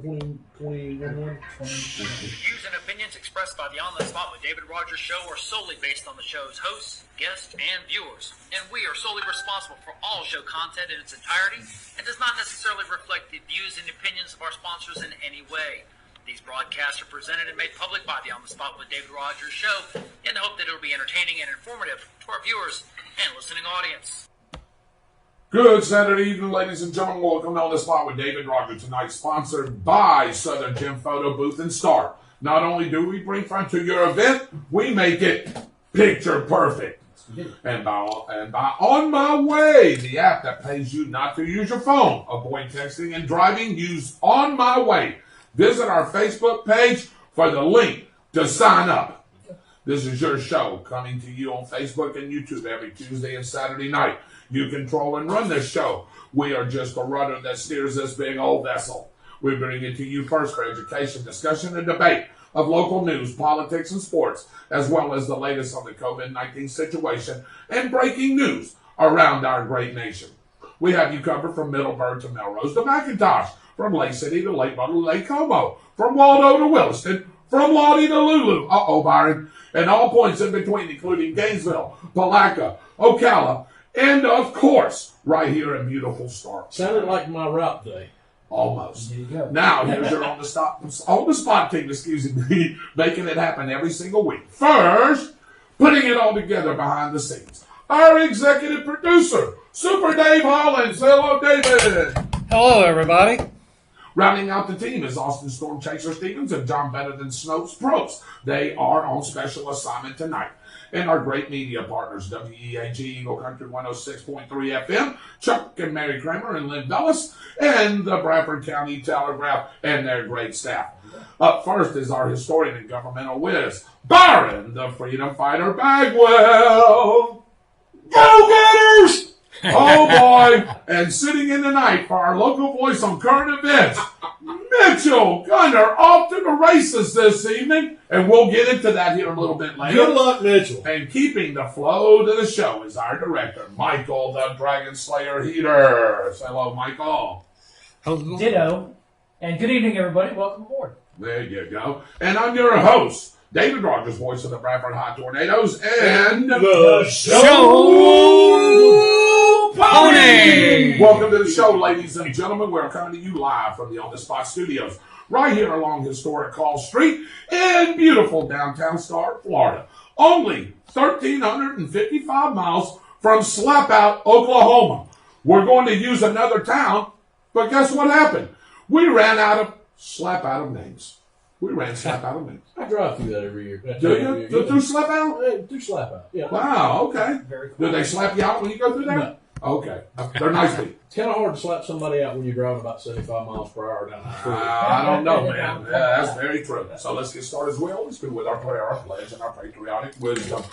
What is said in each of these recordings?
2021. Views and opinions expressed by the On the Spot with David Rodgers show are solely based on the show's hosts, guests, and viewers, and we are solely responsible for all show content in its entirety and does not necessarily reflect the views and opinions of our sponsors in any way. These broadcasts are presented and made public by the On the Spot with David Rodgers show in the hope that it will be entertaining and informative to our viewers and listening audience. Good Saturday evening, ladies and gentlemen. Welcome to On the Spot with David Rodgers. Tonight, sponsored by Southern Gym Photo Booth and Star. Not only do we bring fun to your event, we make it picture perfect. And by On My Way, the app that pays you not to use your phone. Avoid texting and driving. Use On My Way. Visit our Facebook page for the link to sign up. This is your show coming to you on Facebook and YouTube every Tuesday and Saturday night. You control and run this show. We are just the rudder that steers this big old vessel. We bring it to you first for education, discussion, and debate of local news, politics, and sports, as well as the latest on the COVID-19 situation and breaking news around our great nation. We have you covered from Middleburg to Melrose to McIntosh, from Lake City to Lake Butler to Lake Como, from Waldo to Williston, from Lottie to Lulu, Byron, and all points in between, including Gainesville, Palatka, Ocala, and, of course, right here in beautiful Stark. Sounded like my route day. Almost. There you go. Now, here's your on the spot team, making it happen every single week. First, putting it all together behind the scenes. Our executive producer, Super Dave Hollins. Hello, David. Hello, everybody. Rounding out the team is Austin Storm Chaser Stevens and John Better Than Snopes Probst. They are on special assignment tonight. And our great media partners, WEAG Eagle Country 106.3 FM, Chuck and Mary Kramer and Lynn Dulles, and the Bradford County Telegraph and their great staff. Up first is our historian and governmental whiz, Byron, the Freedom Fighter Bagwell. Go Getters! Oh boy! And sitting in tonight for our local voice on current events, Mitchell Gunner off to the races this evening, and we'll get into that here a little bit later. Good luck, Mitchell. And keeping the flow to the show is our director, Michael the Dragon Slayer Heater. Hello, Michael. Ditto. And good evening, everybody. Welcome aboard. There you go. And I'm your host, David Rodgers, voice of the Bradford High Tornadoes, and the Show Pony. Welcome to the show, ladies and gentlemen. We're coming to you live from the On the Spot studios, right here along historic Hall Street in beautiful downtown Stark, Florida. Only 1,355 miles from Slapout, Oklahoma. We're going to use another town, but guess what happened? We ran out of slap out of names. We ran slap out of names. I drive through that every year. Do you? Through slap out? Through slap out, yeah. Wow, okay. Very cool. Do they slap you out when you go through there? No. Okay. They're nice people. It's kind of hard to slap somebody out when you're driving about 75 miles per hour down the street. I don't know, man. Yeah, that's very true. So let's get started as we always do with our prayer, our pledge, and our patriotic wisdom.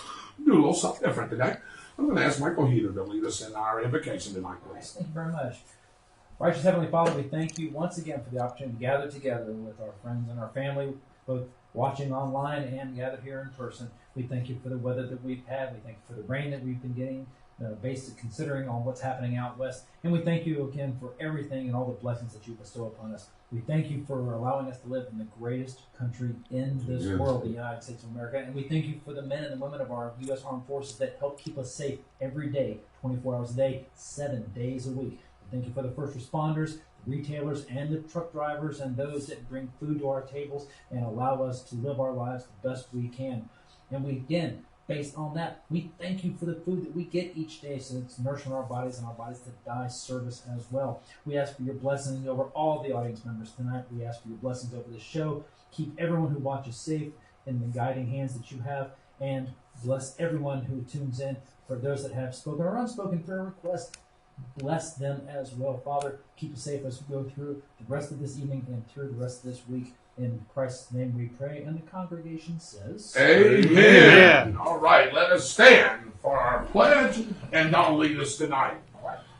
Do a little something different today. I'm going to ask Michael Heater to lead us in our invocation tonight, please. Thank you very much. Righteous Heavenly Father, we thank you once again for the opportunity to gather together with our friends and our family, both watching online and gathered here in person. We thank you for the weather that we've had. We thank you for the rain that we've been getting, based considering on what's happening out west. And we thank you again for everything and all the blessings that you bestow upon us. We thank you for allowing us to live in the greatest country in this world, the United States of America. And we thank you for the men and the women of our U.S. Armed Forces that help keep us safe every day, 24 hours a day, 7 days a week. We thank you for the first responders, the retailers, and the truck drivers, and those that bring food to our tables and allow us to live our lives the best we can. And we, again, based on that, we thank you for the food that we get each day, so it's nourishing our bodies and our bodies to die service as well. We ask for your blessings over all the audience members tonight. We ask for your blessings over the show. Keep everyone who watches safe in the guiding hands that you have, and bless everyone who tunes in. For those that have spoken or unspoken prayer requests, bless them as well. Father, keep us safe as we go through the rest of this evening and through the rest of this week. In Christ's name we pray, and the congregation says, Amen. All right, let us stand for our pledge, and don't lead us tonight.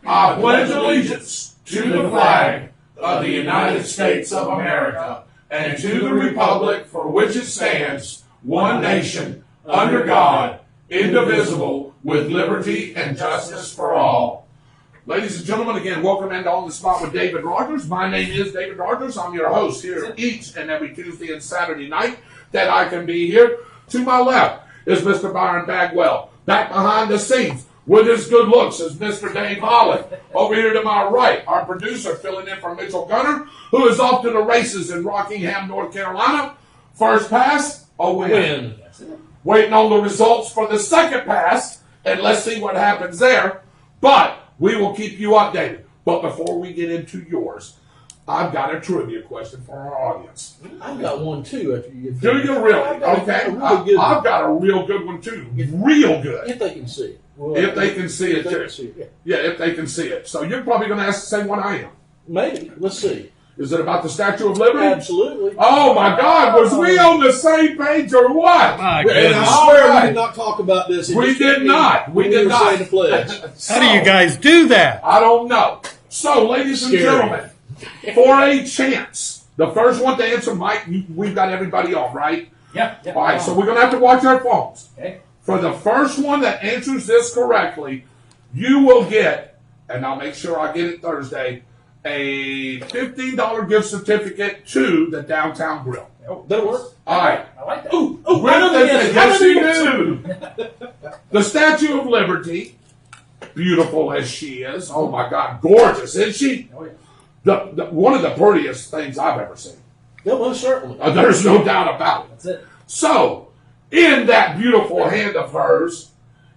I pledge allegiance to the flag of the United States of America and to the republic for which it stands, one nation, under God, indivisible, with liberty and justice for all. Ladies and gentlemen, again, welcome into On the Spot with David Rodgers. My name is David Rodgers. I'm your host here each and every Tuesday and Saturday night that I can be here. To my left is Mr. Byron Bagwell. Back behind the scenes with his good looks is Mr. Dave Holland. Over here to my right, our producer filling in for Mitchell Gunner, who is off to the races in Rockingham, North Carolina. First pass, a win. Waiting on the results for the second pass, and let's see what happens there. But we will keep you updated. But before we get into yours, I've got a trivia question for our audience. I've got one too. After you get Do you really? Okay. I've got a real good one too. Real good. If they can see it. Well, If they can see it if they too. can see it, Yeah, if they can see it. So you're probably going to ask the same one I am. Maybe. Let's see. Is it about the Statue of Liberty? Absolutely. Oh my God! Was we on the same page or what? My And goodness. I swear All right. we did not talk about this. We did not. We did were not. saying the pledge. How do you guys do that? I don't know. So, ladies and Scary. gentlemen, for a chance, the first one to answer, Mike, we've got everybody on, right? Yep. All right, so we're going to have to watch our phones. Okay. For the first one that answers this correctly, you will get, and I'll make sure I get it Thursday, a $15 gift certificate to the Downtown Grill. That'll work. All right. I like that. Ooh, With I know the answer. yes, I you know the answer. do. The Statue of Liberty, beautiful as she is. Oh my God, gorgeous, isn't she? Oh, yeah. One of the prettiest things I've ever seen. Yeah, most certainly. There's no doubt about it. That's it. So, in that beautiful hand of hers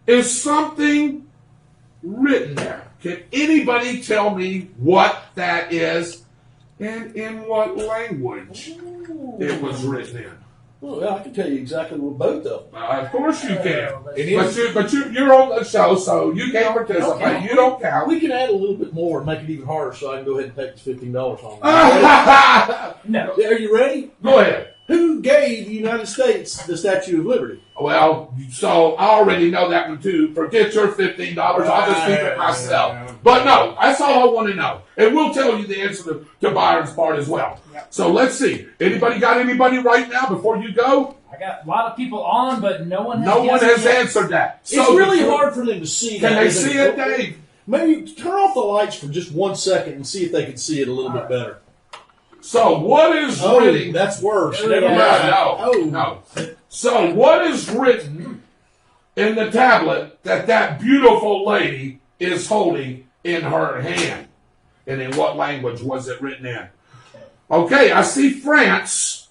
is something written there. Can anybody tell me what that is and in what language it was written in? Well, yeah, I can tell you exactly what both of them. Of course you can. It is. But you're on the show, so you can't participate. You don't count. We can add a little bit more and make it even harder so I can go ahead and take the $15 home. No. Are you ready? Go ahead. Who gave the United States the Statue of Liberty? Well, so I already know that one too. Forget your $15. I'll just keep it myself. But no, that's all I want to know. And we'll tell you the answer to Byron's part as well. Yep. So let's see. Anybody got anybody right now before you go? I got a lot of people on, but no one has No one guessed has yet. answered that. It's So really hard for them to see that. Can they isn't see it, Dave? Maybe turn off the lights for just 1 second and see if they can see it a little bit better. So what is written? That's worse. Oh, Never yeah. mind. No. So what is written in the tablet that beautiful lady is holding in her hand? And in what language was it written in? Okay, I see France,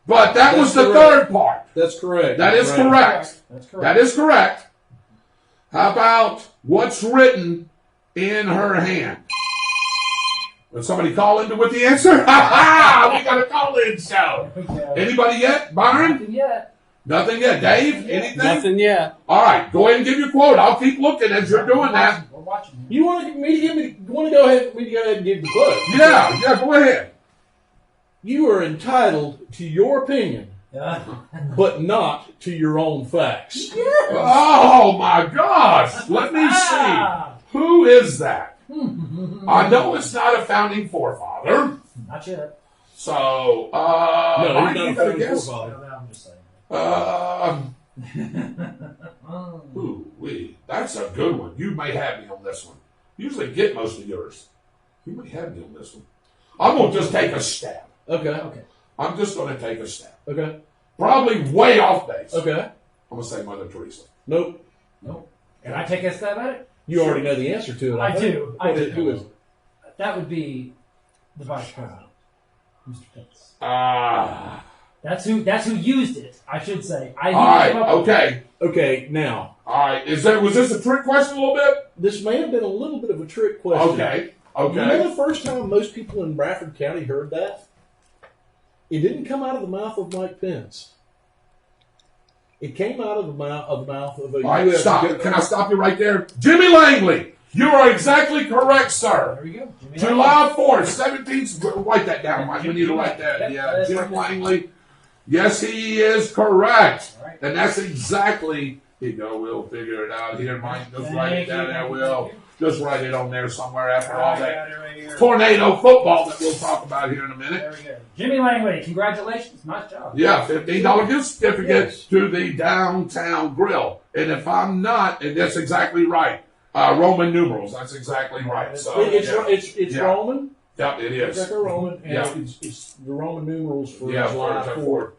but that was the third part. That's correct. That is correct. That's correct. That is correct. How about what's written in her hand? Will somebody call in with the answer? We got a call-in show. Anybody yet? Byron? Nothing yet. Nothing yet. Dave? Anything? Nothing yet. All right, go ahead and give your quote. I'll keep looking as you're doing that. We're watching. You want to go ahead and give the quote? Yeah, go ahead. You are entitled to your opinion, Yeah. but not to your own facts. Oh my gosh! Let me see. Who is that? I know it's not a founding forefather. Not yet. So, No, Mike, he's you not a gotta founding guess. forefather. I'm just saying. Ooh-wee. That's a good one. You may have me on this one. Usually get most of yours. You may have me on this one. I'm going to just take a stab. Okay. Okay. I'm just going to take a stab. Okay. Probably way off base. Okay. I'm going to say Mother Teresa. Nope. Nope. Can I take a stab at it? You already know the answer to it. I think. do. Who is it? That would be the vice president, Mr. Pence. Ah. That's who used it. I should say. All right. Okay. Okay. Now, All right. Was this a trick question a little bit? this may have been a little bit of a trick question. Okay. You know the first time most people in Bradford County heard that? It didn't come out of the mouth of Mike Pence. It came out of the mouth of a All right. U.S. Stop. Can I stop you right there? Jimmy Langley. You are exactly correct, sir. There we go. Jimmy July 4th, 17th. Write that down, Mike. We need to write that. Yeah, That's Jim right. Langley. Yes, he is correct. All right. And that's exactly. Here you go. We'll figure it out here, Mike. Just write it down there. We'll just write it on there somewhere after all I that got it right here. tornado football that we'll talk about here in a minute. There we go. Jimmy Langley, congratulations. Nice job. Yeah, $15 gift certificate Yes. to the Downtown Grill. And if I'm not, and that's exactly right, Roman numerals. That's exactly right. So It's Yeah. Roman. Yep, it It's is. like a Roman, and Yeah. it's the Roman numerals for Yeah, July for 4th.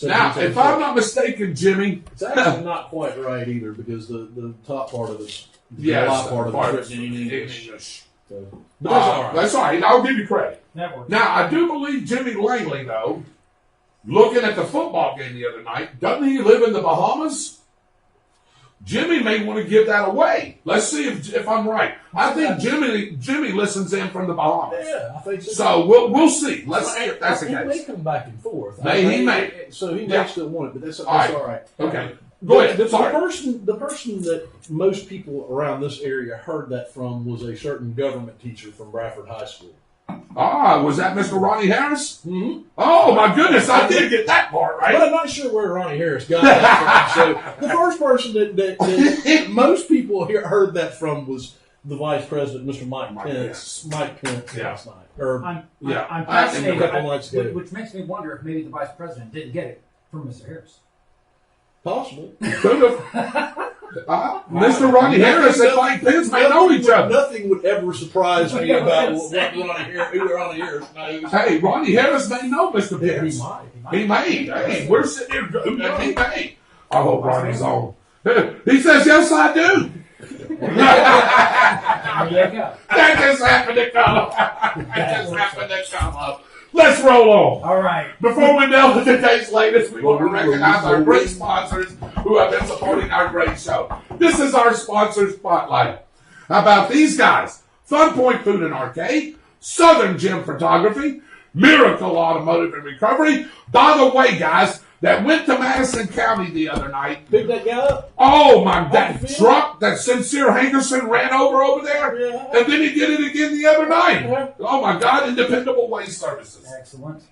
Now, if I'm not mistaken, Jimmy, It's actually not quite right either because the top part of it, the yes, July part of part it's written in English. So, but that's all right. That's all right. I'll give you credit. That works. Now, I do believe Jimmy Langley, though, looking at the football game the other night, doesn't he live in the Bahamas? Jimmy may want to give that away. Let's see if I'm right. I think Jimmy listens in from the Bahamas. Yeah, I think so. So we'll see. Let's see if that's the He may case. come back and forth. He may. So he may Yeah. still want it, but that's right. all right. Okay. Go ahead. The Sorry. person that most people around this area heard that from was a certain government teacher from Bradford High School. Was that Mr. Ronnie Harris? Mm-hmm. Oh, my goodness. I did get that part But right. I'm not sure where Ronnie Harris got that from. So the first person that most people heard that from was the Vice President, Mr. Mike Pence. Mike Pence Yeah. last night. Or I'm a fascinated, couple months ago. which makes me wonder if maybe the vice president didn't get it from Mr. Harris. possible. Could have. Mr. Ronnie Harris and Mike Pence may know each other. Nothing would ever surprise me about who Ronnie Harris knows. Hey, Ronnie Harris may know Mr. Yeah, Pence. he He may. Hey, we're sitting here. He may. I hope Ronnie's on. He says, yes, I do. There you go. That just happened to come up. That just happened to come up. Let's roll on. All right. Before we delve into today's latest, we want to recognize our great sponsors who have been supporting our great show. This is our sponsor spotlight. How about these guys? Fun Point Food and Arcade, Southern Gym Photography, Miracle Automotive and Recovery. By the way, guys, that went to Madison County the other night. Pick that guy up. Oh my, that truck that Sincere Hankerson ran over there, Yeah. and then he did it again the other night. Yeah. Oh my God, Independable Waste Services. Excellent.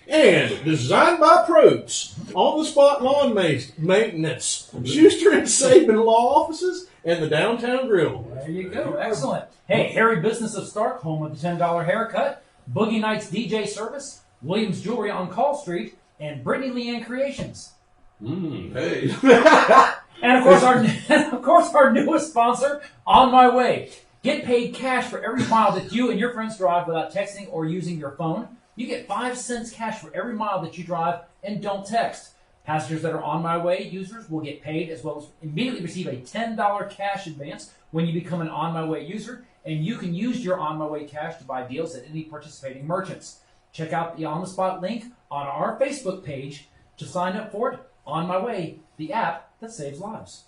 And designed by pros, on the spot lawn maintenance, Schuster and Saban law offices, and the downtown grill. There you go. Excellent. Hey, Harry Business of Stark, home of the $10 haircut, Boogie Nights DJ service, Williams Jewelry on Call Street, and Brittany Leanne Creations. Hey. And of course, our newest sponsor, On My Way. Get paid cash for every mile that you and your friends drive without texting or using your phone. You get 5 cents cash for every mile that you drive and don't text. Passengers that are On My Way users will get paid as well as immediately receive a $10 cash advance when you become an On My Way user, and you can use your On My Way cash to buy deals at any participating merchants. Check out the On the Spot link on our Facebook page to sign up for it. On My Way, the app that saves lives.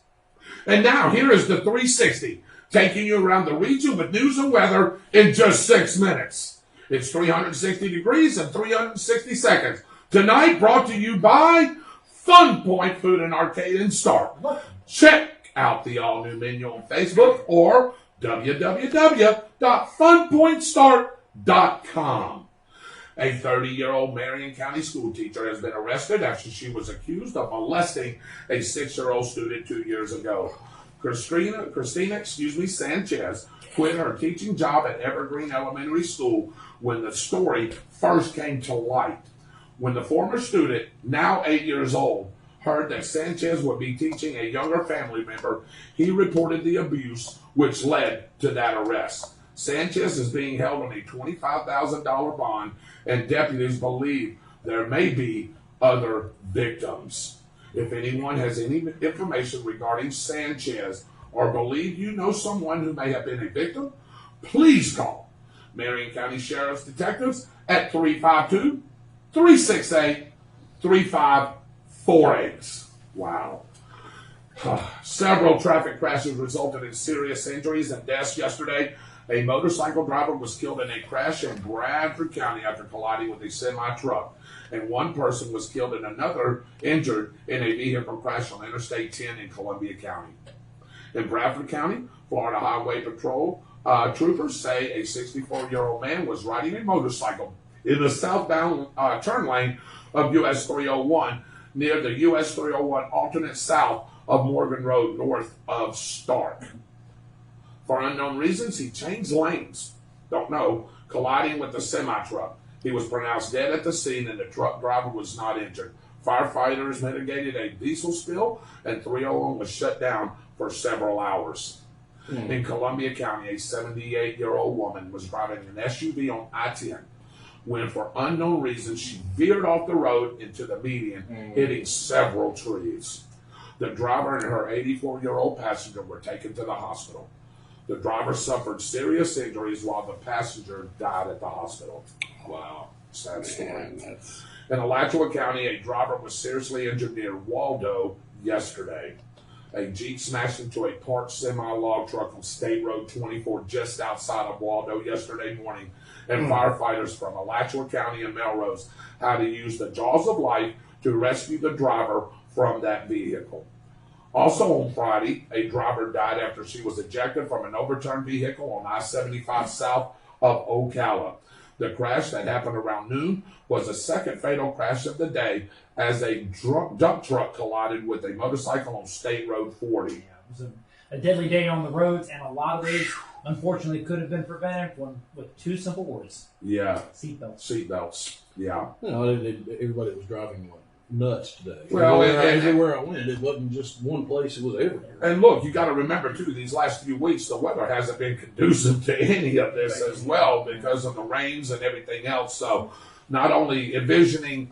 And now, here is the 360, taking you around the region with news and weather in just 6 minutes. It's 360 degrees and 360 seconds. Tonight, brought to you by Fun Point Food and Arcade and Start. Check out the all-new menu on Facebook or www.funpointstart.com. A 30-year-old Marion County school teacher has been arrested after she was accused of molesting a 6-year-old student 2 years ago. Christina Sanchez quit her teaching job at Evergreen Elementary School when the story first came to light. When the former student, now 8 years old, heard that Sanchez would be teaching a younger family member, he reported the abuse, which led to that arrest. Sanchez is being held on a $25,000 bond, and deputies believe there may be other victims. If anyone has any information regarding Sanchez or believe you know someone who may have been a victim, please call Marion County Sheriff's Detectives at 352-368-3548. Wow. Several traffic crashes resulted in serious injuries and deaths yesterday. A motorcycle driver was killed in a crash in Bradford County after colliding with a semi-truck, and one person was killed and another injured in a vehicle crash on Interstate 10 in Columbia County. In Bradford County, Florida Highway Patrol troopers say a 64-year-old man was riding a motorcycle in the southbound turn lane of US 301 near the US 301 alternate south of Morgan Road north of Stark. For unknown reasons, he changed lanes. Don't know. Colliding with the semi-truck. He was pronounced dead at the scene and the truck driver was not injured. Firefighters mitigated a diesel spill and 301 was shut down for several hours. In Columbia County, a 78-year-old woman was driving an SUV on I-10 when, for unknown reasons, she veered off the road into the median, hitting several trees. The driver and her 84-year-old passenger were taken to the hospital. The driver suffered serious injuries while the passenger died at the hospital. Wow, sad story. In Alachua County, a driver was seriously injured near Waldo yesterday. A Jeep smashed into a parked semi-log truck on State Road 24 just outside of Waldo yesterday morning, and firefighters from Alachua County and Melrose had to use the jaws of life to rescue the driver from that vehicle. Also on Friday, a driver died after she was ejected from an overturned vehicle on I-75 south of Ocala. The crash that happened around noon was the second fatal crash of the day as a dump truck collided with a motorcycle on State Road 40. It was a deadly day on the roads, and a lot of these, unfortunately, could have been prevented with two simple words. Yeah. Seatbelts. Seatbelts. Yeah. Everybody was driving like nuts today. Well, everywhere I went, it wasn't just one place; it was everywhere. And look, you got to remember too, these last few weeks, the weather hasn't been conducive to any of this as well because of the rains and everything else. So, not only impairing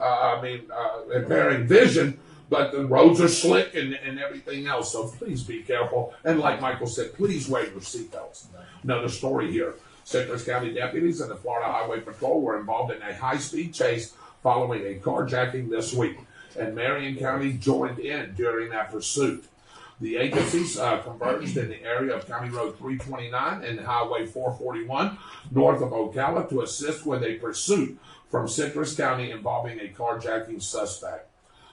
vision, but the roads are slick and everything else. So please be careful. And like Michael said, please wear your seatbelts. Another story here. Citrus County deputies and the Florida Highway Patrol were involved in a high-speed chase following a carjacking this week, and Marion County joined in during that pursuit. The agencies converged in the area of County Road 329 and Highway 441 north of Ocala to assist with a pursuit from Citrus County involving a carjacking suspect.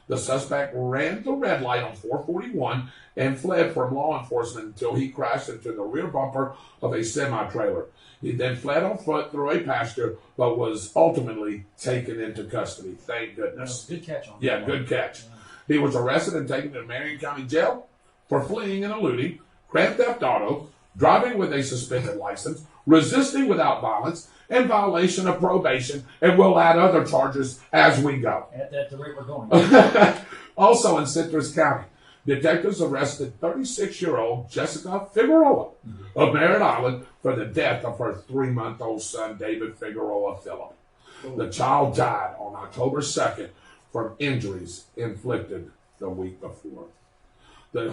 The suspect ran the red light on 441 and fled from law enforcement until he crashed into the rear bumper of a semi-trailer. He then fled on foot through a pasture, but was ultimately taken into custody. Thank goodness. Good catch on that. Yeah, good catch. He was arrested and taken to Marion County Jail for fleeing and eluding, grand theft auto, driving with a suspended license, resisting without violence, and violation of probation, and we'll add other charges as we go. At the rate we're going. Also in Citrus County, detectives arrested 36-year-old Jessica Figueroa of Merritt Island for the death of her 3-month-old son, David Figueroa Phillip. The child died on October 2nd from injuries inflicted the week before. The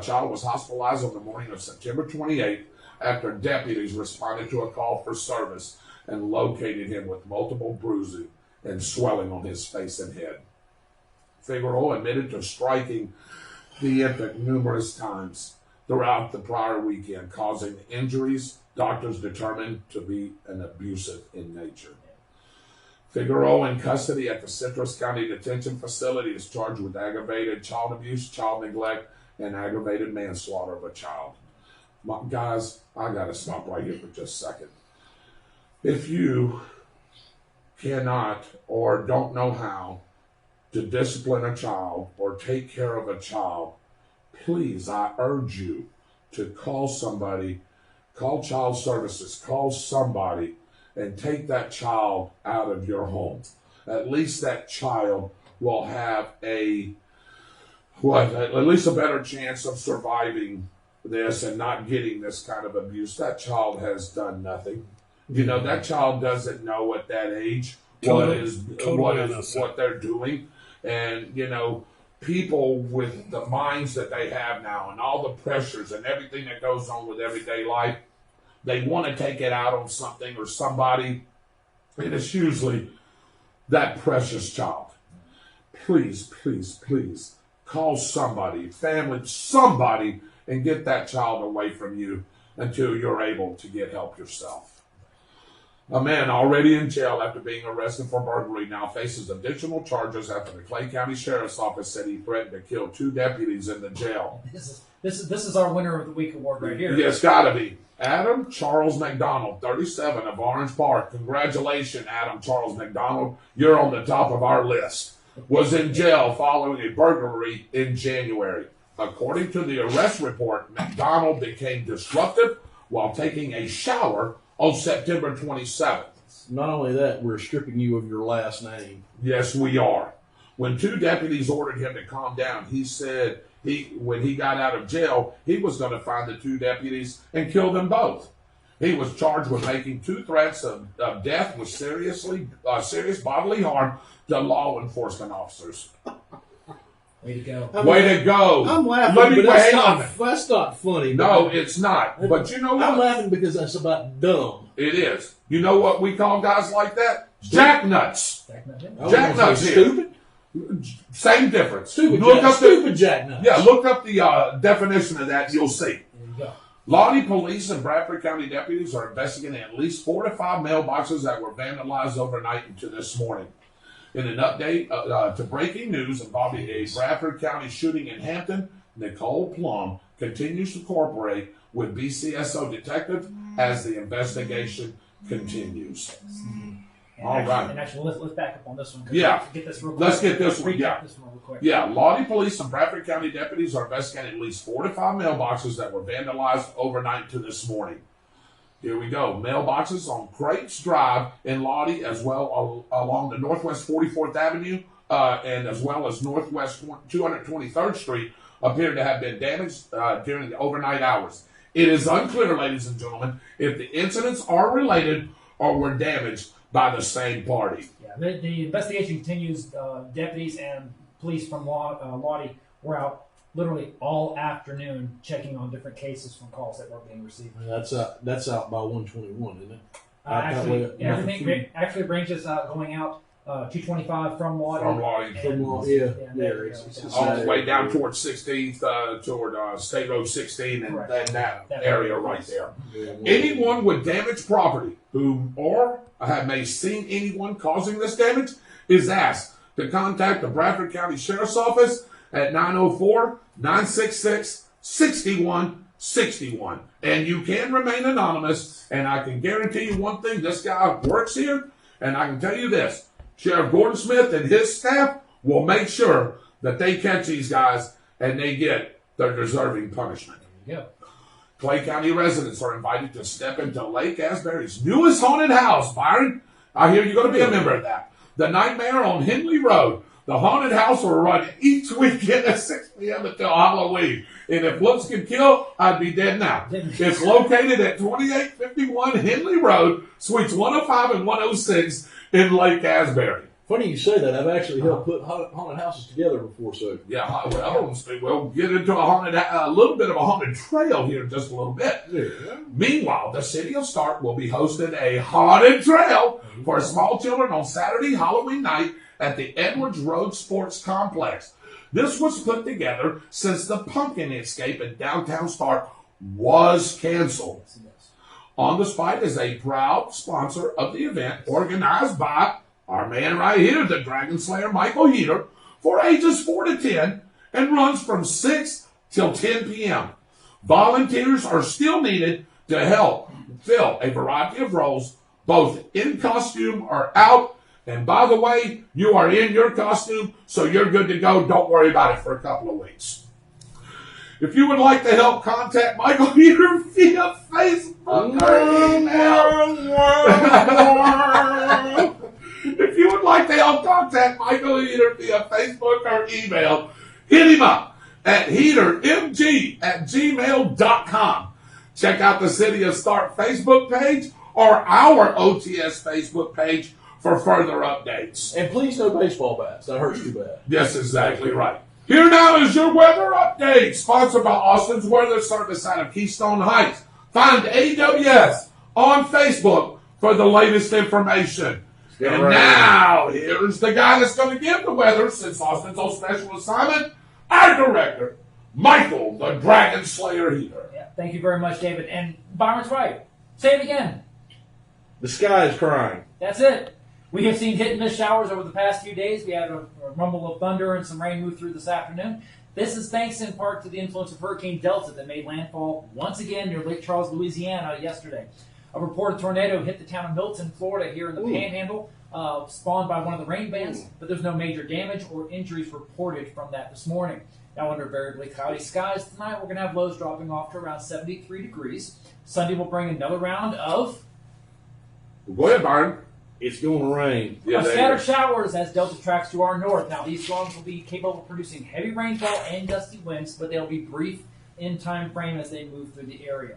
child was hospitalized on the morning of September 28th after deputies responded to a call for service and located him with multiple bruising and swelling on his face and head. Figueroa admitted to striking the infant numerous times throughout the prior weekend, causing injuries doctors determined to be an abusive in nature. Figueroa, in custody at the Citrus County Detention Facility, is charged with aggravated child abuse, child neglect, and aggravated manslaughter of a child. Guys, I got to stop right here for just a second. If you cannot or don't know how to discipline a child or take care of a child, please, I urge you to call somebody, call child services, call somebody, and take that child out of your home. At least that child will have at least a better chance of surviving this and not getting this kind of abuse. That child has done nothing. You know, that child doesn't know at that age what they're doing. And, you know, people with the minds that they have now and all the pressures and everything that goes on with everyday life, they want to take it out on something or somebody, and it's usually that precious child. Please, please, please call somebody, family, somebody, and get that child away from you until you're able to get help yourself. A man already in jail after being arrested for burglary now faces additional charges after the Clay County Sheriff's Office said he threatened to kill 2 deputies in the jail. This is our winner of the week award right here. It's got to be. Adam Charles McDonald, 37 of Orange Park. Congratulations, Adam Charles McDonald. You're on the top of our list. Was in jail following a burglary in January. According to the arrest report, McDonald became disruptive while taking a shower on September 27th. Not only that, we're stripping you of your last name. Yes, we are. When 2 deputies ordered him to calm down, he said when he got out of jail, he was going to find the 2 deputies and kill them both. He was charged with making 2 threats of death with serious bodily harm to law enforcement officers. Way to go. Way to go. I'm laughing, Let me but hang on. that's not funny. No, it's not. But you know what? I'm laughing because that's about dumb. It is. You know what we call guys like that? Jacknuts. Jacknuts here. Stupid? Same difference. Stupid jacknuts. Yeah, look up the definition of that and you'll see. There you go. Lottie police and Bradford County deputies are investigating at least 4 to 5 mailboxes that were vandalized overnight into this morning. In an update to breaking news involving a Bradford County shooting in Hampton, Nicole Plum continues to cooperate with BCSO detective as the investigation continues. All right. And actually, let's back up on this one. Yeah. Get this real quick. Let's get this one. Yeah. This one real quick. Yeah, Lottie police and Bradford County deputies are investigating at least 4 to 5 mailboxes that were vandalized overnight to this morning. Here we go. Mailboxes on Crates Drive in Lottie, as well along the Northwest 44th Avenue, and as well as Northwest 223rd Street, appear to have been damaged during the overnight hours. It is unclear, ladies and gentlemen, if the incidents are related or were damaged by the same party. Yeah, the investigation continues. Deputies and police from Lottie were out literally all afternoon checking on different cases from calls that were being received. That's out by 121, isn't it? Everything actually branches going out 225 from Lottie. From Lottie. All the way down towards 16th, toward State Road 16 and that area right there. Yeah, Anyone with damaged property who or may seen anyone causing this damage is asked to contact the Bradford County Sheriff's Office at 904-966-6161. And you can remain anonymous, and I can guarantee you one thing, this guy works here, and I can tell you this, Sheriff Gordon Smith and his staff will make sure that they catch these guys and they get their deserving punishment. Yeah. Clay County residents are invited to step into Lake Asbury's newest haunted house. Byron, I hear you're going to be a member of that. The Nightmare on Henley Road. The haunted house will run each weekend at 6 p.m. until Halloween. And if looks can kill, I'd be dead now. It's located at 2851 Henley Road, Suites 105 and 106 in Lake Asbury. Funny you say that. I've actually helped put haunted houses together before, so. Yeah, well, we'll get into a little bit of a haunted trail here in just a little bit. Yeah. Meanwhile, the city of Stark will be hosting a haunted trail for small children on Saturday, Halloween night at the Edwards Road Sports Complex. This was put together since the pumpkin escape in downtown Stark was canceled. On the Spite is a proud sponsor of the event organized by our man right here, the Dragon Slayer Michael Heater, for ages 4 to 10 and runs from 6 till 10 p.m. Volunteers are still needed to help fill a variety of roles, both in costume or out. And by the way, you are in your costume, so you're good to go. Don't worry about it for a couple of weeks. If you would like to help, contact Michael Heater via Facebook or email. If you would like to help, contact Michael Heater via Facebook or email. Hit him up at heatermg@gmail.com. Check out the City of Stark Facebook page or our OTS Facebook page for further updates. And please no baseball bats. That hurts too bad. Yes, exactly right. Here now is your weather update, sponsored by Austin's Weather Service out of Keystone Heights. Find AWS on Facebook for the latest information. And now, here's the guy that's going to give the weather, since Austin's on special assignment, our director, Michael, the Dragon Slayer Heater. Yeah, thank you very much, David. And Byron's right. Say it again. The sky is crying. That's it. We have seen hit and miss showers over the past few days. We had a rumble of thunder and some rain move through this afternoon. This is thanks in part to the influence of Hurricane Delta that made landfall once again near Lake Charles, Louisiana yesterday. A reported tornado hit the town of Milton, Florida, here in the Panhandle, spawned by one of the rain bands, but there's no major damage or injuries reported from that this morning. Now, under variably cloudy skies tonight, we're going to have lows dropping off to around 73 degrees. Sunday will bring another round of... Go ahead, Byron. It's going to rain. Yeah, Scattered showers as Delta tracks to our north. Now, these storms will be capable of producing heavy rainfall and gusty winds, but they'll be brief in time frame as they move through the area.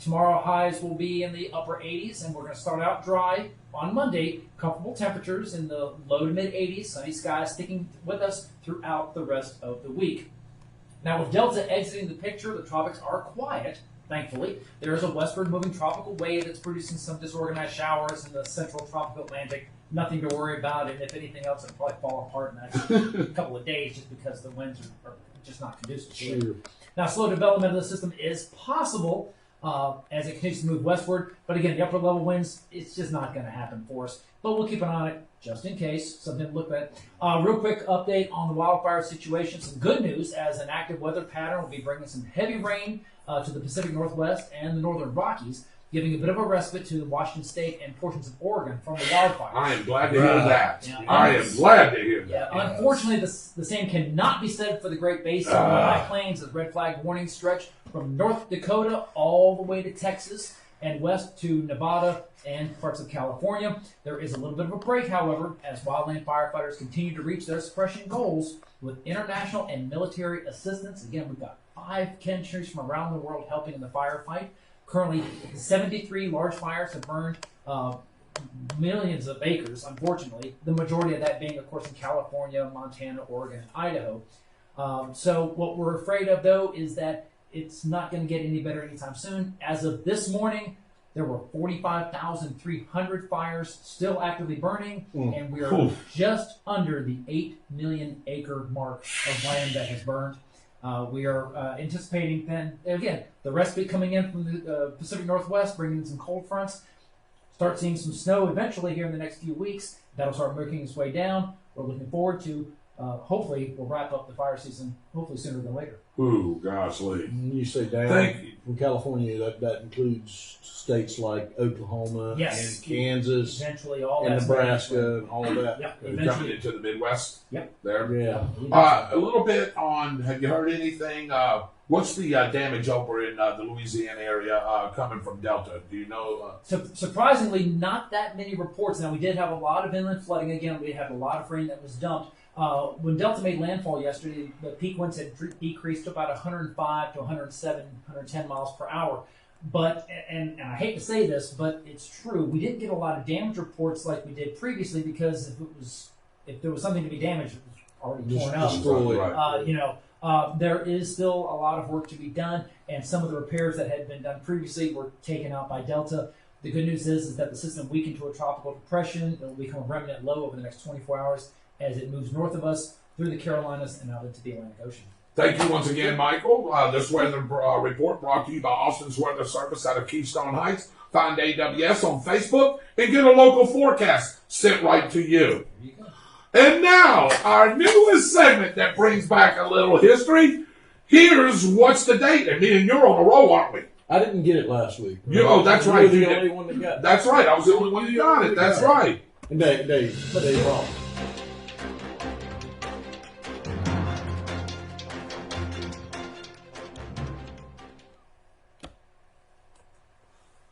Tomorrow, highs will be in the upper 80s, and we're going to start out dry on Monday. Comfortable temperatures in the low to mid 80s. Sunny skies sticking with us throughout the rest of the week. Now, with Delta exiting the picture, the tropics are quiet. Thankfully, there is a westward moving tropical wave that's producing some disorganized showers in the central tropical Atlantic. Nothing to worry about, and if anything else, it'll probably fall apart in the next couple of days just because the winds are just not conducive to it. Sure. Now, slow development of the system is possible as it continues to move westward, but again, the upper level winds, it's just not going to happen for us. But we'll keep an eye on it just in case, something to look at. Real quick update on the wildfire situation. Some good news as an active weather pattern will be bringing some heavy rain to the Pacific Northwest and the Northern Rockies, giving a bit of a respite to Washington State and portions of Oregon from the wildfires. I am glad to hear that. Yeah. I am glad to hear that. Yeah, unfortunately, the same cannot be said for the Great Basin and the High Plains as red flag warnings stretch from North Dakota all the way to Texas and west to Nevada and parts of California. There is a little bit of a break, however, as wildland firefighters continue to reach their suppression goals with international and military assistance. Again, we've got 5 countries from around the world helping in the firefight. Currently, 73 large fires have burned millions of acres, unfortunately. The majority of that being, of course, in California, Montana, Oregon, and Idaho. So what we're afraid of, though, is that it's not going to get any better anytime soon. As of this morning, there were 45,300 fires still actively burning, and we are just under the 8 million acre mark of land that has burned. We are anticipating then, again, the respite coming in from the Pacific Northwest, bringing in some cold fronts. Start seeing some snow eventually here in the next few weeks. That'll start making its way down. We're looking forward to, hopefully, we'll wrap up the fire season, hopefully sooner than later. Ooh, gosh, Lee. You say down Thank you. from California, that includes states like Oklahoma Yes. and Kansas Eventually, all and that's Nebraska and all of that. Yep. Coming Eventually. into the Midwest. Yep. There. Yeah. A little bit on, have you heard anything? What's the damage over in the Louisiana area coming from Delta? Do you know? Surprisingly, not that many reports. Now, we did have a lot of inland flooding. Again, we had a lot of rain that was dumped. When Delta made landfall yesterday, the peak winds had decreased to about 105 to 107, 110 miles per hour. But, and I hate to say this, but it's true, we didn't get a lot of damage reports like we did previously because if there was something to be damaged, it was already torn up. Destroyed. There is still a lot of work to be done, and some of the repairs that had been done previously were taken out by Delta. The good news is that the system weakened to a tropical depression. It will become a remnant low over the next 24 hours as it moves north of us through the Carolinas and out into the Atlantic Ocean. Thank you once again, Michael. This weather report brought to you by Austin's Weather Service out of Keystone Heights. Find AWS on Facebook and get a local forecast sent right to you. There you go. And now, our newest segment that brings back a little history. Here's What's the Date? And me and you're on a roll, aren't we? I didn't get it last week. That's right. You're the You did. only one that got it. That's right. I was the only one who got it. That's right. And Dave wrong.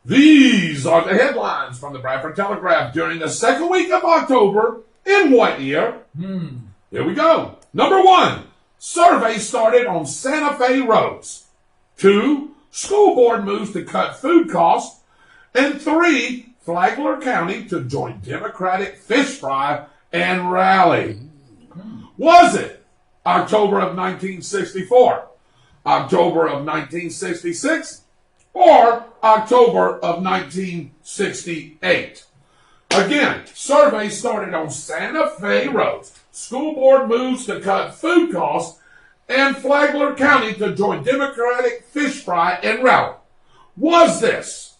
These are the headlines from the Bradford Telegraph during the second week of October in what year? Here we go. Number 1, survey started on Santa Fe roads. 2, school board moves to cut food costs. And 3, Flagler County to join Democratic fish fry and rally. Was it October of 1964, October of 1966, or October of 1968? Again, survey started on Santa Fe roads. School board moves to cut food costs, and Flagler County to join Democratic fish fry and rally. Was this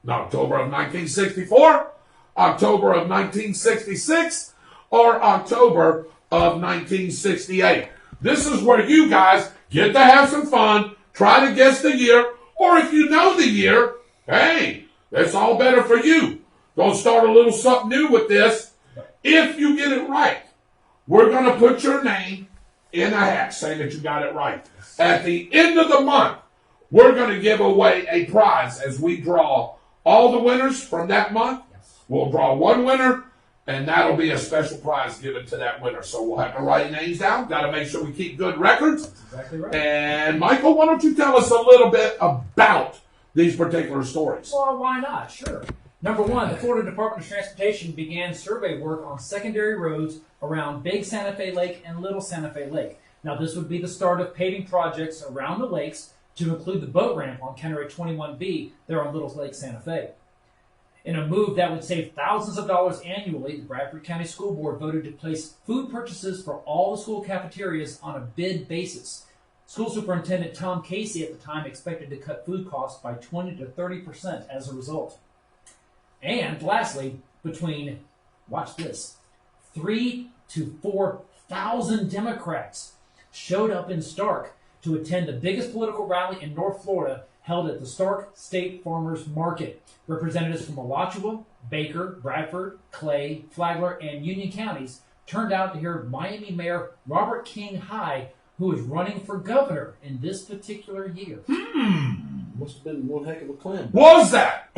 October of 1964, October of 1966, or October of 1968? This is where you guys get to have some fun, try to guess the year, or if you know the year, hey, that's all better for you. Gonna start a little something new with this. If you get it right, we're gonna put your name in a hat saying that you got it right. At the end of the month, we're gonna give away a prize as we draw all the winners from that month. We'll draw one winner, and that'll be a special prize given to that winner. So we'll have to write names down. Got to make sure we keep good records. That's exactly right. And Michael, why don't you tell us a little bit about these particular stories? Well, why not? Sure. Number one, the Florida Department of Transportation began survey work on secondary roads around Big Santa Fe Lake and Little Santa Fe Lake. Now, this would be the start of paving projects around the lakes to include the boat ramp on County Road 21B there on Little Lake Santa Fe. In a move that would save thousands of dollars annually, the Bradford County School Board voted to place food purchases for all the school cafeterias on a bid basis. School Superintendent Tom Casey at the time expected to cut food costs by 20 to 30% as a result. And lastly, between, watch this, 3,000 to 4,000 Democrats showed up in Stark to attend the biggest political rally in North Florida held at the Stark State Farmers Market. Representatives from Alachua, Baker, Bradford, Clay, Flagler, and Union counties turned out to hear Miami Mayor Robert King High, who is running for governor in this particular year. Must have been one heck of a climb. Was that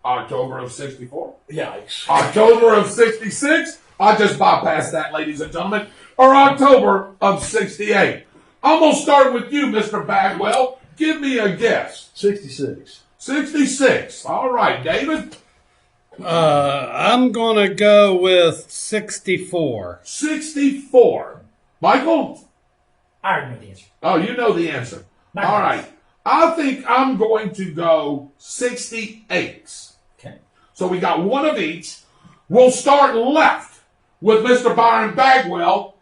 October of 64? Yikes. October of 66? I just bypassed that, ladies and gentlemen. Or October of 68? I'm going to start with you, Mr. Bagwell. Give me a guess. 66. 66. All right, David. I'm going to go with 64. 64. Michael? I already know the answer. Oh, you know the answer. Not All close. right. I think I'm going to go 68. Okay. So we got one of each. We'll start left with Mr. Byron Bagwell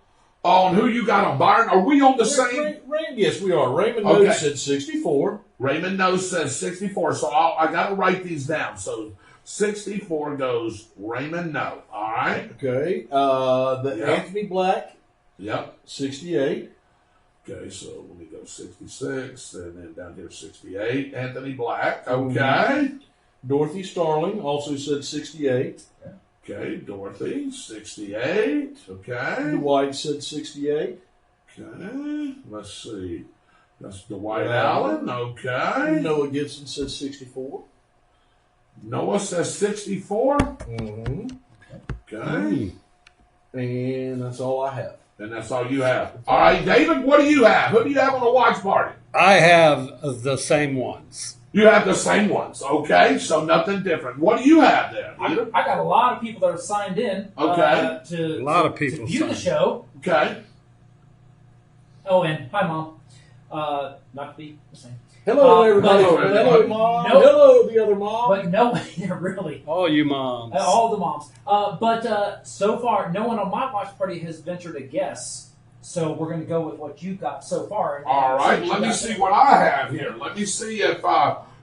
on who you got on. Byron, are we on the same? Yes, we are. Raymond Okay. Knows said 64. Raymond Nose says 64. So I got to write these down. So 64 goes Raymond No. All right. Okay. Yeah. Anthony Black, Yep. 68. Okay, so let me go 66 and then down here 68. Anthony Black. Okay. Dorothy Starling also said 68. Okay, Dorothy, 68. Okay. Dwight said 68. Okay. Let's see. That's Dwight Wow. Allen. Okay. Noah Gibson said 64. Noah says 64. Mm-hmm. Okay. And that's all I have. And that's all you have. All right, David, what do you have? Who do you have on the watch party? I have the same ones. You have the same ones. Okay, so nothing different. What do you have there? I got a lot of people that are signed in Okay. to, A lot of to people view the signed. show. Okay. Oh, and hi, Mom. Not to be the same. Hello, everybody. hello, Hello, everybody. Mom. Nope. Hello, the other mom. But no, really. All you moms. All the moms. But so far, no one on my watch party has ventured a guess. So we're going to go with what you got so far. All right, what you let me got. see what I have here. Let me see if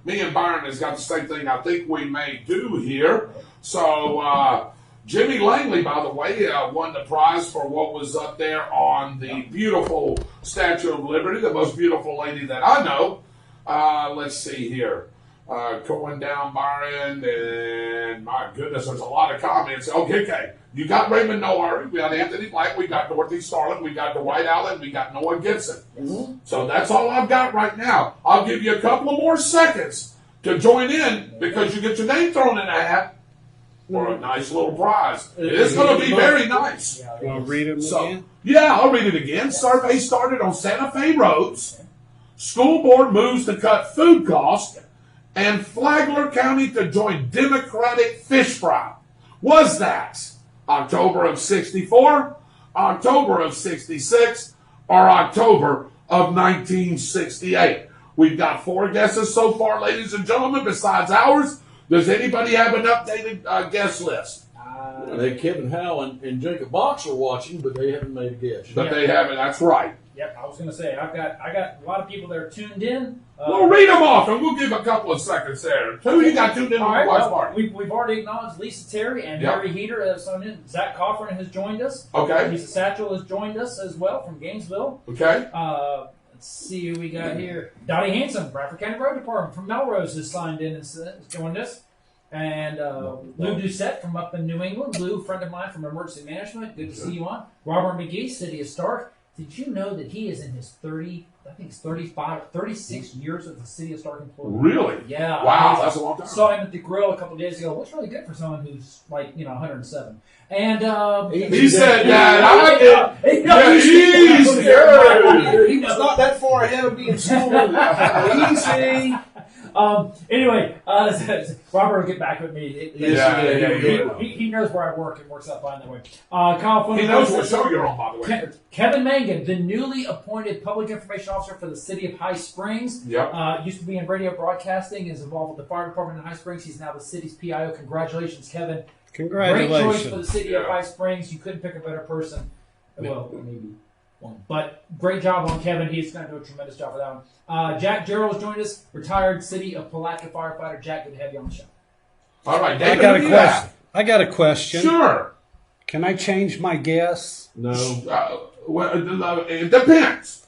me and Byron has got the same thing I think we may do here. So Jimmy Langley, by the way, won the prize for what was up there on the beautiful Statue of Liberty, the most beautiful lady that I know. Let's see here. Going down, Byron, and my goodness, there's a lot of comments. Okay. You got Raymond Noah, we got Anthony Black, we got Dorothy Starling, we got Dwight Allen, we got Noah Gibson. Mm-hmm. So that's all I've got right now. I'll give you a couple of more seconds to join in because you get your name thrown in a hat for a nice little prize. It's going to be very nice. Yeah, You want to read them So, again? yeah, I'll read it again. Survey started on Santa Fe roads. School board moves to cut food costs. And Flagler County to join Democratic fish fry. Was that October of 64, October of 66, or October of 1968? We've got 4 guesses so far, ladies and gentlemen, besides ours. Does anybody have an updated guest list? They Kevin Howell and Jacob Box are watching, but they haven't made a guess. But they haven't. That's right. Yep, I was going to say I got a lot of people that are tuned in. We'll read them off, and we'll give a couple of seconds there. Who you got tuned in All on right, the watch well, party? we've already acknowledged Lisa Terry and Yep. Mary Heater has signed in. Zach Coffrin has joined us. Okay. Lisa Satchel has joined us as well from Gainesville. Okay. Let's see who we got here. Dottie Hanson, Bradford County Road Department from Melrose has signed in and has joined us. And Lou Doucette from up in New England. Lou, friend of mine from Emergency Management. Good to see you on. Robert McGee, City of Stark. Did you know that he is in his 36 years with the city of Stark employee? Really? Yeah. Wow, that's a long time. Saw him at the grill a couple of days ago. Looks really good for someone who's 107. And He said that. I did. Yeah, easy. He was not that far ahead of me in school. Easy. Anyway, Robert will get back with me. Yeah. He knows where I work and works out fine that way. Kyle He knows what show you're on, by the way. Kevin Mangan, the newly appointed public information officer for the city of High Springs. Yep. Used to be in radio broadcasting, is involved with the fire department in High Springs. He's now the city's PIO. Congratulations, Kevin. Congratulations. Great choice for the city of High Springs. You couldn't pick a better person. Well, maybe one. But great job on Kevin. He's going to do a tremendous job for that one. Jack Gerald has joined us, retired city of Palatka firefighter. Jack, good to have you on the show. All right, David. I got a question. Sure. Can I change my guess? No. It depends.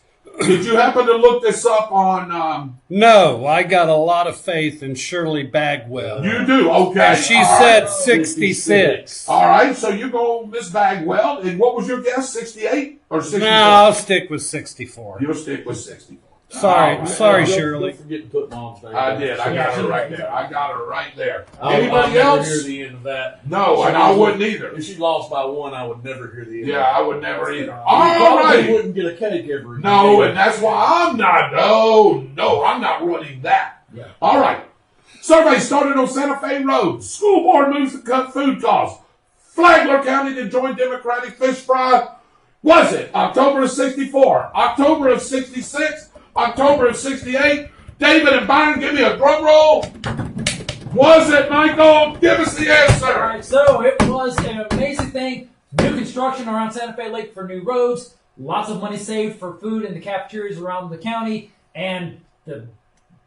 Did you happen to look this up on... No, I got a lot of faith in Shirley Bagwell. You do? Okay. She All said right. 66. All right, so you go Miss Bagwell. And what was your guess, 68 or 64? No, I'll stick with 64. You'll stick with 64. Sorry, All right. sorry, Don't Shirley. forget to put Mom's name. I did. I got Yeah. her right there. I got her right there. I'll Anybody never else? hear the end of that. No, and I wouldn't either. If she lost by one, I would never hear the end. Yeah, I would never either. You All probably right. wouldn't get a cake every No, day. and that's why I'm not. No, I'm not running that. Yeah. All right. Survey started on Santa Fe Road. School board moves to cut food costs. Flagler County to join Democratic fish fry. Was it October of 64? October of 66? October of 68? David and Byron, give me a drum roll. Was it, Michael? Give us the answer. All right, so it was an amazing thing. New construction around Santa Fe Lake for new roads. Lots of money saved for food in the cafeterias around the county. And the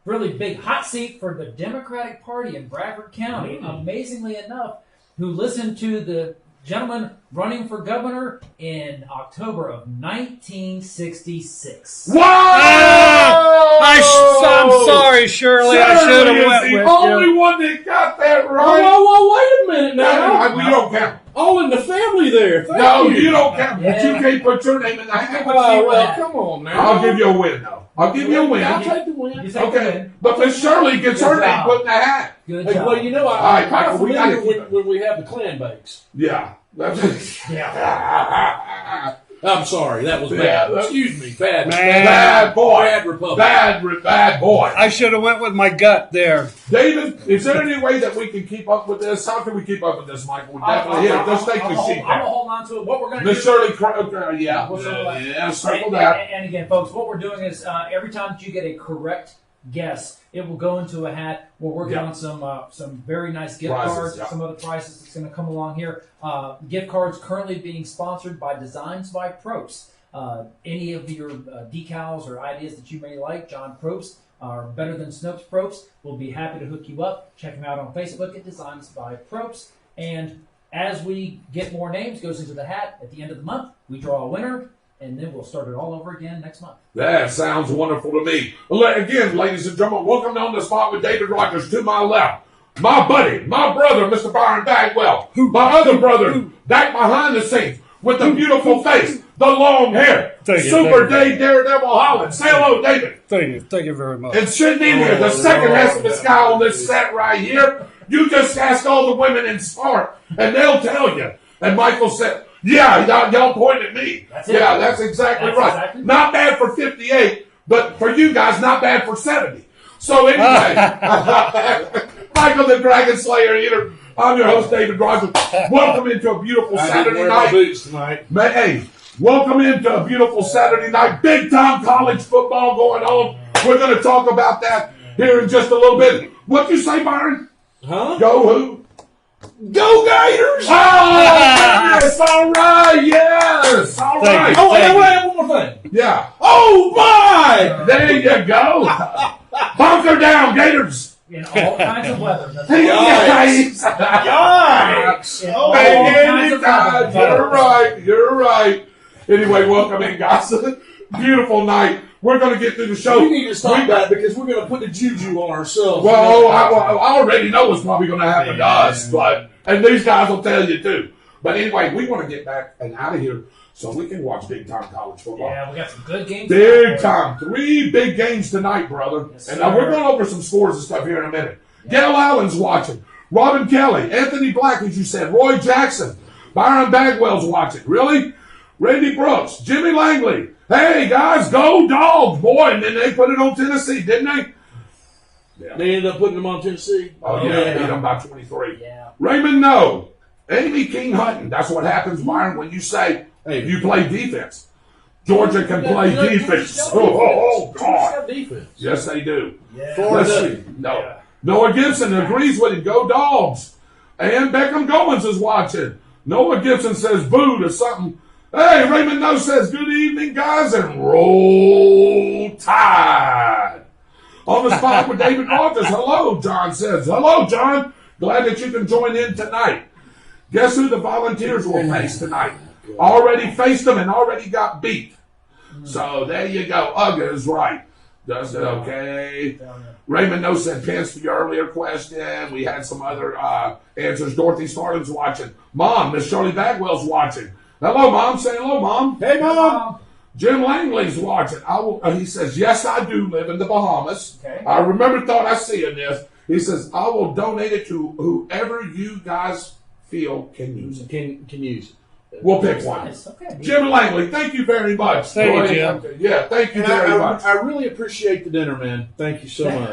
really big hot seat for the Democratic Party in Bradford County, amazingly enough, who listened to the gentleman running for governor in October of 1966. Wow! I'm sorry, Shirley. I should have went the with only you. one that got that right. Whoa, wait a minute now. We don't count. All in the family there. Thank No, you. you don't count. But you Yeah. can't put your name in the hat. Well, come on now. I'll give you a win, though. I'll give you a win. I'll take the win. You take the Okay, win. but Miss Shirley gets her Good name job. put in the hat. Good Hey, job. well, you know, All right, I'm Michael, we gotta familiar keep it. when we have the clan bakes. Yeah. That's Yeah. I'm sorry, that was Yeah, bad. that- Excuse me, bad. Man. Bad boy. Bad Republic. Bad boy. I should have went with my gut there. David, is there any way that we can keep up with this? How can we keep up with this, Michael? We definitely hit it. Let's take the sheet I'm going to down. hold on to it. What we're going to Miss do. Shirley, yeah. We'll circle that. Yeah, circle And, that. and again, folks, what we're doing is every time that you get a correct guess, it will go into a hat. We're working Yeah. on some very nice gift Prizes, cards, yeah. some other prizes that's going to come along here. Gift cards currently being sponsored by Designs by Probst. Any of your decals or ideas that you may like, John Probst, are Better Than Snopes Probst. We'll be happy to hook you up. Check him out on Facebook at Designs by Probst. And as we get more names, goes into the hat. At the end of the month, we draw a winner, and then we'll start it all over again next month. That sounds wonderful to me. Again, ladies and gentlemen, welcome to On the Spot with David Rodgers. To my left, my buddy, my brother, Mr. Byron Bagwell. My other brother, back behind the scenes, with the beautiful face, the long hair, Thank you, Super thank you. Dave Daredevil Holland. Say hello, David. Thank you very much. And sitting in here, the second handsomest guy on this set right here. You just ask all the women in Spark, and they'll tell you. And Michael said, yeah, y'all point at me. That's it. Yeah, that's exactly That's right. exactly. Not bad for 58, but for you guys, not bad for 70. So anyway, Michael the Dragon Slayer here. I'm your host, David Rodgers. Welcome into a beautiful I didn't Saturday wear my night. boots tonight. Hey, welcome into a beautiful Saturday night. Big time college football going on. We're going to talk about that here in just a little bit. What'd you say, Byron? Huh? Go who? Go Gators! Oh, yes, all right, yes, all Thank right. you. Oh, wait, one more thing. Yeah, Oh, my! there you go. Bunker down, Gators. In all kinds of weather. That's Hey, Yikes. Yikes. all Hey, kinds of anytime. weather. You're right. Anyway, welcome in, guys. Beautiful night. We're going to get through the show. We need to stop that because we're going to put the juju on ourselves. Well, I already know what's probably going to happen to us, and these guys will tell you too. But anyway, we want to get back and out of here so we can watch big-time college football. Yeah, we got some good games. Big time. 3 big games tonight, brother. Yes, and sir. we're going over some scores and stuff here in a minute. Gail Allen's watching. Robin Kelly. Anthony Black, as you said. Roy Jackson. Byron Bagwell's watching. Really? Randy Brooks. Jimmy Langley. Hey, guys, go Dogs, boy. And then they put it on Tennessee, didn't they? Yeah. They ended up putting them on Tennessee. Oh, yeah. Beat them by 23. Yeah. Raymond No. Amy King Hutton. That's what happens, Byron, when you say you play defense. Georgia can play defense. Oh, God. Got defense. Yes, they do. Yeah. Let's see. No. Noah Gibson agrees with him. Go Dogs. And Beckham Goins is watching. Noah Gibson says boo to something. Hey, Raymond No says good evening, guys, and roll tide. On the spot with David Rodgers. Hello, John says. Hello, John. Glad that you can join in tonight. Guess who the Volunteers will face tonight? Already faced them and already got beat. So there you go. Ugga is right. Does it okay? Raymond No said pants to your earlier question. We had some other answers. Dorothy Starlin's watching. Mom, Miss Shirley Bagwell's watching. Hello, Mom. Say hello, Mom. Hey, Mom. Jim Langley's watching. He says, yes, I do live in the Bahamas. Okay. I thought I see in this. He says, I will donate it to whoever you guys feel can use it. Can use it. We'll pick one. Nice. Okay. Jim Langley, thank you very much. Thank you, Jim. Yeah, thank you And very much. I really appreciate the dinner, man. Thank you so much.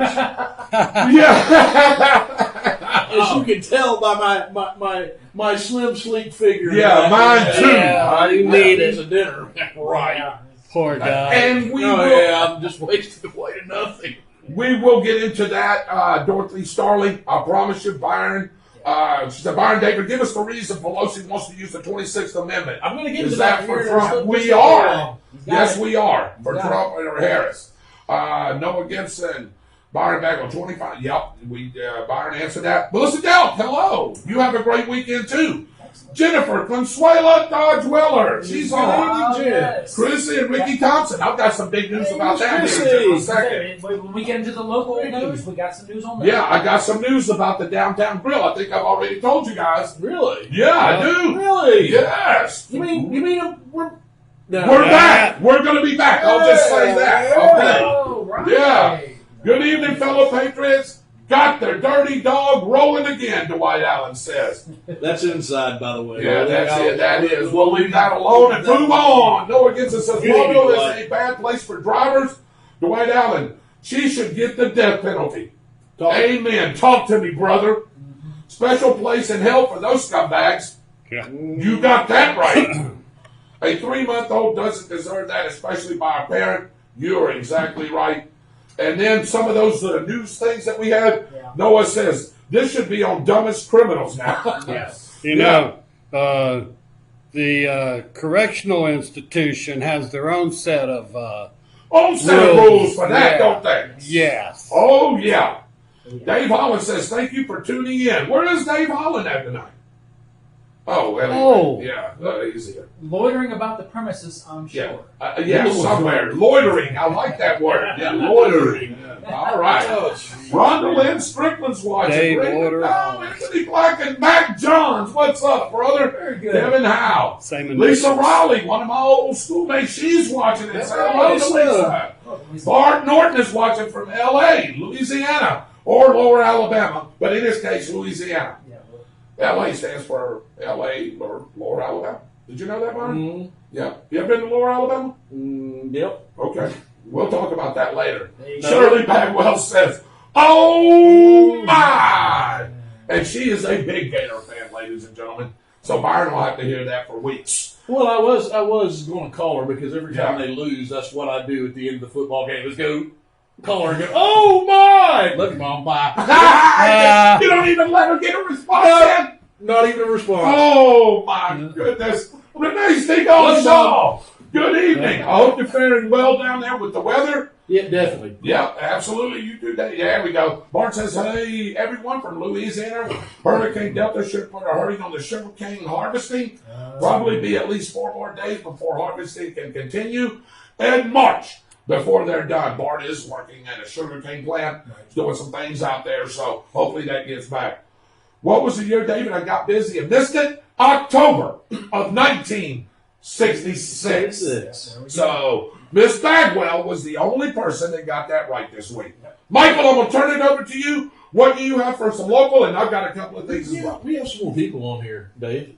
Yeah. As you can tell by my slim, sleek figure. Yeah, mine too. Yeah, you need It's it. a dinner. Right. Yeah. Poor guy. And we Oh, will. yeah, I'm just wasting away to nothing. We will get into that, Dorothy Starling. I promise you, Byron. She said, Byron David, give us the reason Pelosi wants to use the 26th Amendment. I'm going to get Is to that that for here in Trump? just We a are. while. Yes, we are. For Got Trump or Harris. Noah Gibson. Byron Bagwell, 25. Yep. Byron answered that. Melissa Delk, hello. You have a great weekend, too. Jennifer Consuela Dodge Weller. She's on. Oh, yes. Chrissy and Ricky Thompson. I've got some big news about that here in just a second. Okay, when we get into the local news, we got some news on that. Yeah, I got some news about the downtown grill. I think I've already told you guys. Really? Yeah, I do. Really? Yes. You mean we're We're back. We're going to be back. I'll just say that. Okay. Oh, right. Yeah. Good evening, fellow Patriots. Got their dirty dog rolling again, Dwight Allen says. That's inside, by the way. Yeah, that's it. That is. We'll leave that alone and move on. Noah Gibson says, Mobile is a bad place for drivers. Dwight Allen, she should get the death penalty. Amen. Talk to me, brother. Special place in hell for those scumbags. Yeah. You got that right. A 3-month-old doesn't deserve that, especially by a parent. You're exactly right. And then some of those news things that we had, Noah says, this should be on dumbest criminals now. Yes. You know, the correctional institution has their own set of Own set of rules for that, don't they? Yes. Oh, yeah. Dave Holland says, thank you for tuning in. Where is Dave Holland at tonight? Oh, anyway. Yeah, he's here. Loitering about the premises, I'm sure. Yeah, somewhere. Loitering. I like that word. Yeah, loitering. All right. Rhonda Lynn Strickland's watching. Dave Raymond, Loiter. Anthony Black and Mac Johns. What's up, brother? Very good. Kevin Howe. Same Lisa initials. Raleigh, one of my old schoolmates. She's watching it. Say hello to Lisa. Lisa. Bart Norton is watching from L.A., Louisiana, or Lower Alabama, but in this case, Louisiana. Yeah, well, L.A. stands for L.A. or Lower Alabama. Did you know that, Byron? Mm-hmm. Yeah. You ever been to Lower Alabama? Yep. Okay. We'll talk about that later. there you go. Shirley Bagwell says, oh my! And she is a big Gator fan, ladies and gentlemen. So Byron will have to hear that for weeks. Well, I was going to call her because every time Yeah. they lose, that's what I do at the end of the football game is go call her and go, oh my! Love you, Mom. Bye. You don't even let her get a response in? Not even a response. Oh my goodness. Renee Stegall, good evening. I hope you're faring well down there with the weather. Yeah, definitely. Yeah, absolutely. You do that. Yeah, there we go. Bart says, hey, everyone from Louisiana, Hurricane Delta should put a hurting on the sugarcane harvesting. Probably be at least 4 more days before harvesting can continue. And March before they're done. Bart is working at a sugarcane plant, doing some things out there, so hopefully that gets back. What was the year, David? I got busy and missed it. October of 1966. So Miss Bagwell was the only person that got that right this week. Michael, I'm going to turn it over to you. What do you have for some local? And I've got a couple of things as well. We have some more people on here, Dave.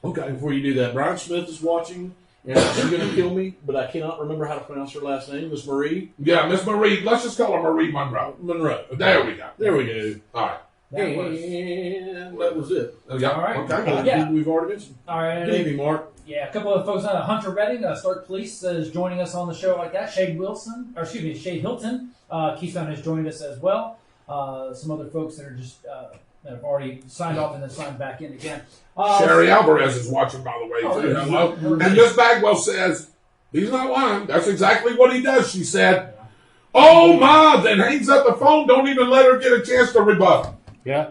Okay. Before you do that, Brian Smith is watching. And she's going to kill me, but I cannot remember how to pronounce her last name. Miss Marie? Yeah, Miss Marie. Let's just call her Marie Monroe. Monroe. Okay. There we go. There we go. All right. And that was it. Yeah. All right. Okay. Yeah. We've already mentioned. All right. Good evening, Mark. Yeah, a couple of folks on Hunter Redding, Stark Police is joining us on the show like that. Shade Hilton, Keystone has joined us as well. Some other folks that are just that have already signed off and then signed back in again. Sherry Alvarez is watching, by the way, too. yeah. Hello. And Miss Bagwell says, he's not lying. That's exactly what he does, she said. Oh, my, then hangs up the phone. Don't even let her get a chance to rebut. Yeah.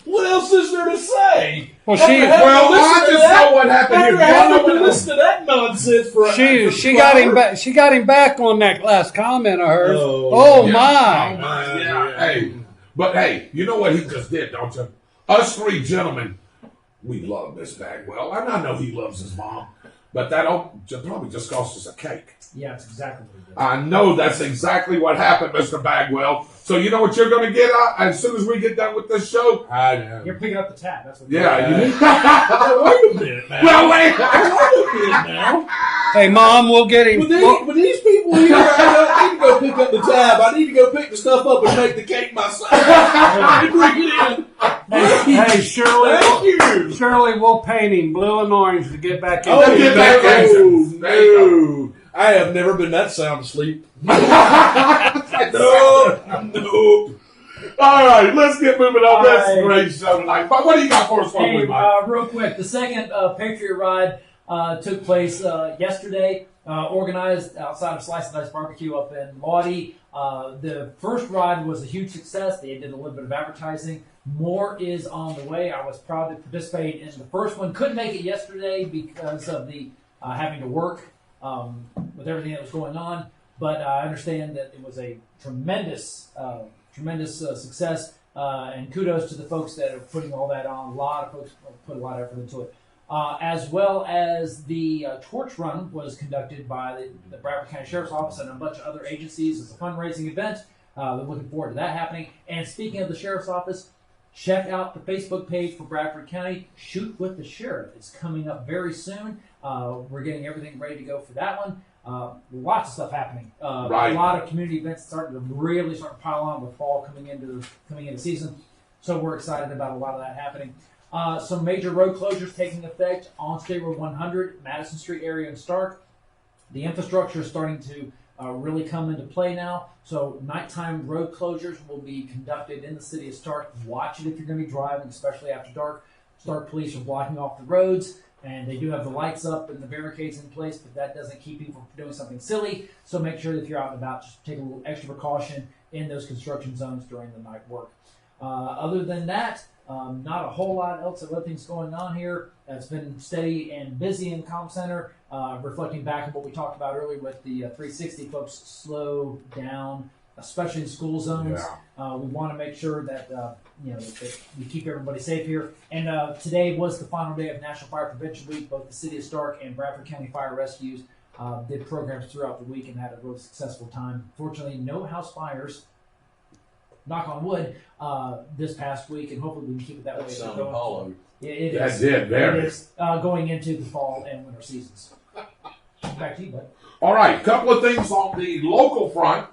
What else is there to say? Well, I just know what happened here. I haven't been listening to that nonsense for she got him back. She got him back on that last comment of hers. Oh, my! Yeah. Hey, but hey, you know what he just did, don't you? Us three gentlemen, we love Miss Bagwell, and I know he loves his mom, but that probably just cost us a cake. Yeah, that's exactly what he did. I know that's exactly what happened, Mr. Bagwell. So you know what you're going to get as soon as we get done with this show? I know. You're picking up the tab. That's what. Yeah. Wait a minute now. Well, wait. Wait a minute now. Hey, Mom, we'll get him. With these people here, I don't need to go pick up the tab. I need to go pick the stuff up and make the cake myself. And bring it in. Hey, Shirley. Thank you. Shirley, we'll paint him blue and orange to get back in. Oh, get back in. There you go. No. I have never been that sound asleep. No. All right, let's get moving on. That's a All right. great show tonight. But what do you got for us, Hey, Mike? real quick, the second Patriot Ride took place yesterday, organized outside of Slice and Dice Barbecue up in Lodi. The first ride was a huge success. They did a little bit of advertising. More is on the way. I was proud to participate in the first one. Couldn't make it yesterday because of the having to work with everything that was going on. But I understand that it was a tremendous success. And kudos to the folks that are putting all that on. A lot of folks put a lot of effort into it. As well as the torch run was conducted by the Bradford County Sheriff's Office and a bunch of other agencies. It's a fundraising event. We're looking forward to that happening. And speaking of the Sheriff's Office, check out the Facebook page for Bradford County. Shoot with the Sheriff. It's coming up very soon. We're getting everything ready to go for that one. Lots of stuff happening. Right. A lot of community events starting to pile on with fall coming into season. So we're excited about a lot of that happening. Some major road closures taking effect on State Road 100, Madison Street area in Stark. The infrastructure is starting to really come into play now. So nighttime road closures will be conducted in the city of Stark. Watch it if you're going to be driving, especially after dark. Stark police are blocking off the roads, and they do have the lights up and the barricades in place, but that doesn't keep people from doing something silly. So make sure that if you're out and about, just take a little extra precaution in those construction zones during the night work. Other than that, not a whole lot else of other things going on here. It's been steady and busy in Comm Center. Reflecting back on what we talked about earlier with the 360 folks, slow down, especially in school zones. Yeah. We want to make sure that that we keep everybody safe here. And today was the final day of National Fire Prevention Week. Both the City of Stark and Bradford County Fire Rescues did programs throughout the week and had a really successful time. Fortunately, no house fires. Knock on wood, this past week, and hopefully we can keep it that way. That sounded hollow. It That is. did, very. It is going into the fall and winter seasons. Back to you, bud. All right, couple of things on the local front.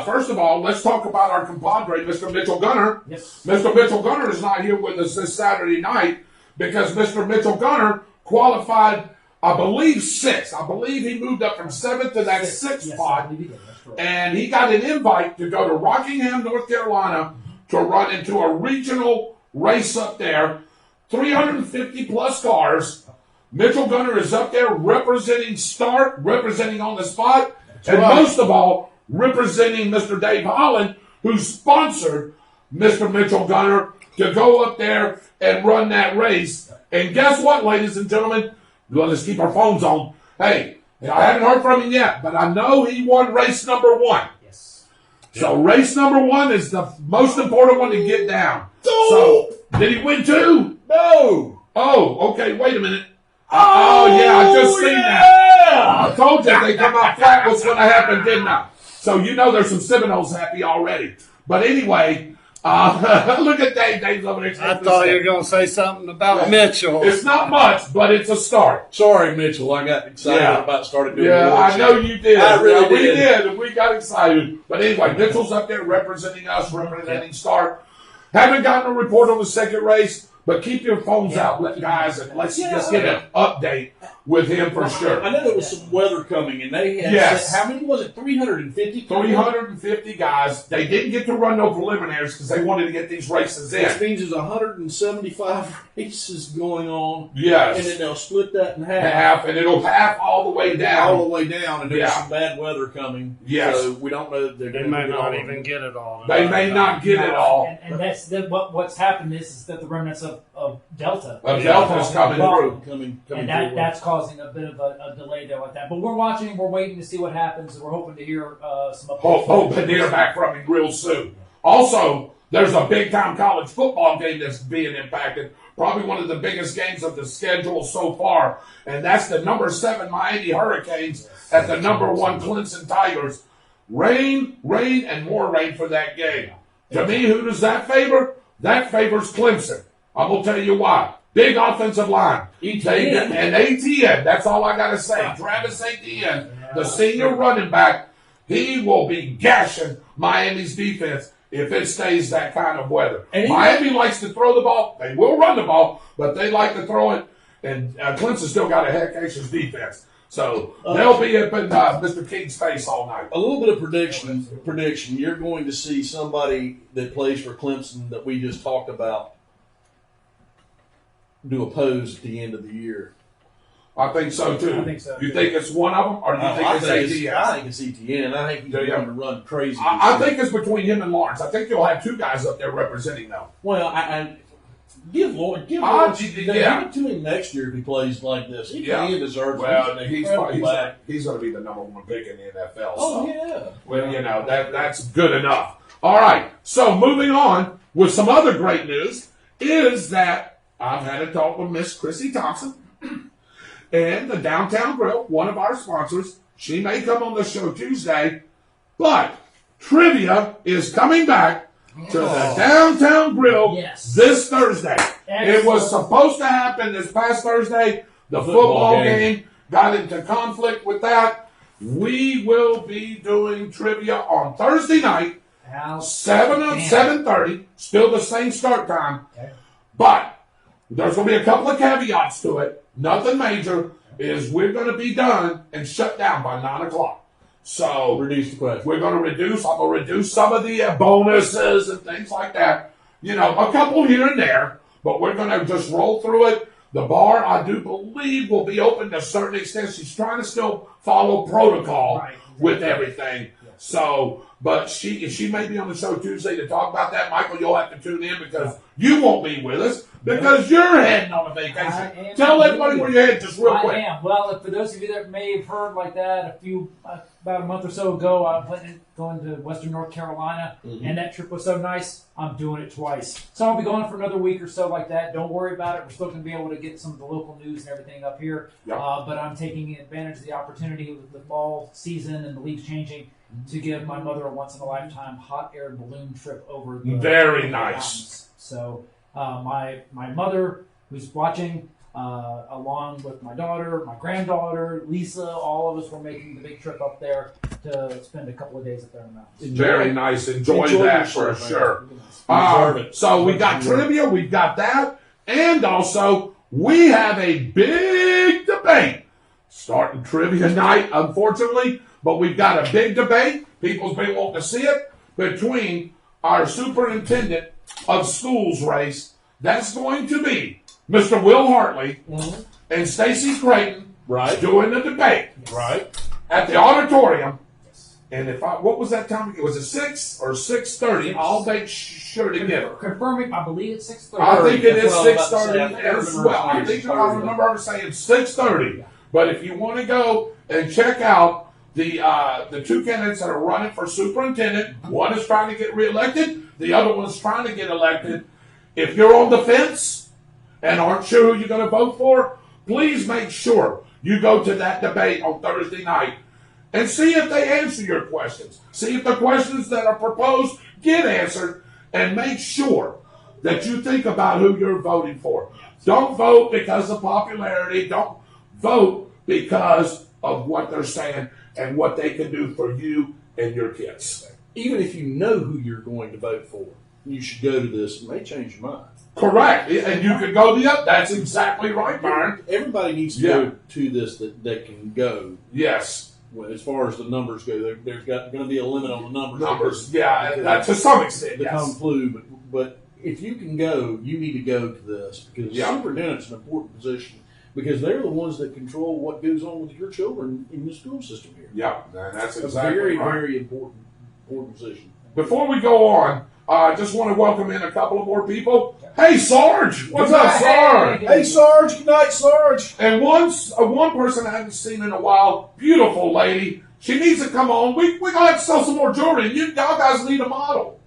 First of all, let's talk about our compadre, Mr. Mitchell Gunner. Yes. Mr. Mitchell Gunner is not here with us this Saturday night because Mr. Mitchell Gunner qualified, I believe, 6th. I believe he moved up from 7th to that 6th Yes, I spot. believe he did. That's correct. And he got an invite to go to Rockingham, North Carolina to run into a regional race up there. 350 plus cars. Mitchell Gunner is up there representing Stark, representing on the spot, and right. most of all, representing Mr. Dave Holland, who sponsored Mr. Mitchell Gunner to go up there and run that race. And guess what, ladies and gentlemen? Let us keep our phones on. Hey, I haven't heard from him yet, but I know he won race number 1. Yes. So race number 1 is the most important one to get down. So, did he win 2? No. Oh, okay, wait a minute. Oh, yeah, I just seen that. I told you if they come out flat, what's going to happen, didn't I? So you know there's some Seminoles happy already. But anyway, look at Dave. Dave's over there. I thought you were going to say something about Mitchell. It's not much, but it's a start. Sorry, Mitchell. I got excited about starting doing Yeah, I know you did. I really We did. did, and we got excited. But anyway, Mitchell's up there representing us, representing Start. Haven't gotten a report on the second race, but keep your phones out, guys, and let's just get an update with him for sure. I know there was some weather coming, and they had how many was it? 350? 350 guys. They didn't get to run no preliminaries because they wanted to get these races in. Which means there's 175 races going on. Yes. And then they'll split that in half. And it'll half all the way down. All the way down, and there's some bad weather coming. Yes. So we don't know. They may not even get it all. They may not get it all. And that's what's happened is that the remnants of Delta. Delta's coming through. Coming and through. that's causing a bit of a delay there like that. But we're watching, we're waiting to see what happens, and we're hoping to hear some updates. Hope to hear back from him real soon. Also, there's a big-time college football game that's being impacted. Probably one of the biggest games of the schedule so far, and that's the number 7 Miami Hurricanes at the number 1 Clemson Tigers. Rain, and more rain for that game. To me, who does that favor? That favors Clemson. I'm going to tell you why. Big offensive line. ETN. And ATN, that's all I got to say. Travis Etienne, the senior running back, he will be gashing Miami's defense if it stays that kind of weather. And Miami likes to throw the ball. They will run the ball, but they like to throw it. And Clemson still got a heck-acious defense. So they'll be up in Mr. King's face all night. A little bit of prediction. You're going to see somebody that plays for Clemson that we just talked about do a pose at the end of the year. I think so, too. I think so. You think it's one of them, or do you think it's ATN? I think it's ETN. I think he's going to run crazy. I think it's between him and Lawrence. I think you'll have 2 guys up there representing them. Well, I give Lawrence give it to him next year if he plays like this. He deserves it. Well, He's he's going to be the number 1 pick in the NFL. Oh, so. yeah. Well, that's good enough. All right. So moving on with some other great news is that I've had a talk with Miss Chrissy Thompson and the Downtown Grill, one of our sponsors. She may come on the show Tuesday, but trivia is coming back to the Downtown Grill this Thursday. Excellent. It was supposed to happen this past Thursday. The football game got into conflict with that. We will be doing trivia on Thursday night, 7:30, still the same start time. Okay. But there's going to be a couple of caveats to it. Nothing major is we're going to be done and shut down by 9 o'clock. So Reduce the question. we're going to reduce. I'm going to reduce some of the bonuses and things like that. You know, a couple here and there, but we're going to just roll through it. The bar, I do believe, will be open to a certain extent. She's trying to still follow protocol with everything. So, but she may be on the show Tuesday to talk about that. Michael, you'll have to tune in because you won't be with us because you're heading on a vacation. Tell everybody where you're headed just real quick. I am. Well, for those of you that may have heard like that about a month or so ago, I'm planning going to Western North Carolina, and that trip was so nice, I'm doing it twice. So I'll be going for another week or so like that. Don't worry about it. We're still going to be able to get some of the local news and everything up here, but I'm taking advantage of the opportunity with the fall season and the leagues changing to give my mother a once-in-a-lifetime hot air balloon trip over the Very nice. mountains. So my mother, who's watching, along with my daughter, my granddaughter, Lisa, all of us were making the big trip up there to spend a couple of days up there in the mountains. Very nice. Enjoy that for sure. So we got trivia, we've got that, and also we have a big debate starting trivia night, unfortunately, but we've got a big debate. People's been wanting to see it between our superintendent of schools race. That's going to be Mr. Will Hartley and Stacy Creighton doing the debate at the auditorium. And what was that time? Was it 6 or 6:30? I'll make sure to get it. Confirming, I believe it's 6:30. I think it is That's what 6:30 as well. I remember her saying 6:30. But if you want to go and check out the 2 candidates that are running for superintendent, one is trying to get reelected, the other one's trying to get elected. If you're on the fence and aren't sure who you're going to vote for, please make sure you go to that debate on Thursday night and see if they answer your questions. See if the questions that are proposed get answered, and make sure that you think about who you're voting for. Don't vote because of popularity. Don't vote because of what they're saying and what they can do for you and your kids. Even if you know who you're going to vote for, you should go to this. It may change your mind. Correct. And you can go the other. That's exactly right, Byron. Everybody needs to go to this that can go. Yes. Well, as far as the numbers go, there's going to be a limit on the numbers. To some extent, the yes. Kung Flu, but if you can go, you need to go to this because the superintendent's an important position because they're the ones that control what goes on with your children in the school system here. Yeah, that's It's exactly a very, right. very important position. Before we go on, I just want to welcome in a couple of more people. Hey, Sarge! What's up, Sarge? Hey, Sarge! Good night, Sarge! And one person I haven't seen in a while, beautiful lady. She needs to come on. We're going to have to sell some more jewelry, and y'all guys need a model.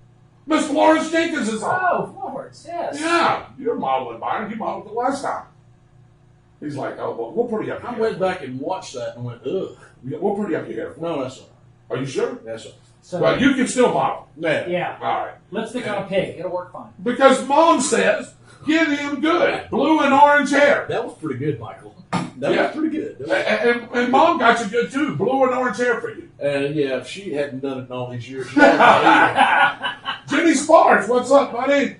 Miss Florence Jenkins is on. Oh, Florence, yes. Yeah, you're modeling, Byron. You modeled the last time. He's like, oh, well, we'll put you up your I hair. went back and watched that and went, ugh. We'll put you up your hair. No, that's all right. Are you sure? That's all right. So, Well, you can still model. yeah. All right. Lipstick on a pig. It'll work fine. Because Mom says, give him good. Blue and orange hair. That was pretty good, Michael. That Yeah. was pretty good. And Mom got you good, too. Blue and orange hair for you. And yeah, if she hadn't done it in all these years, she wouldn't have Jimmy Sparks, what's up, buddy?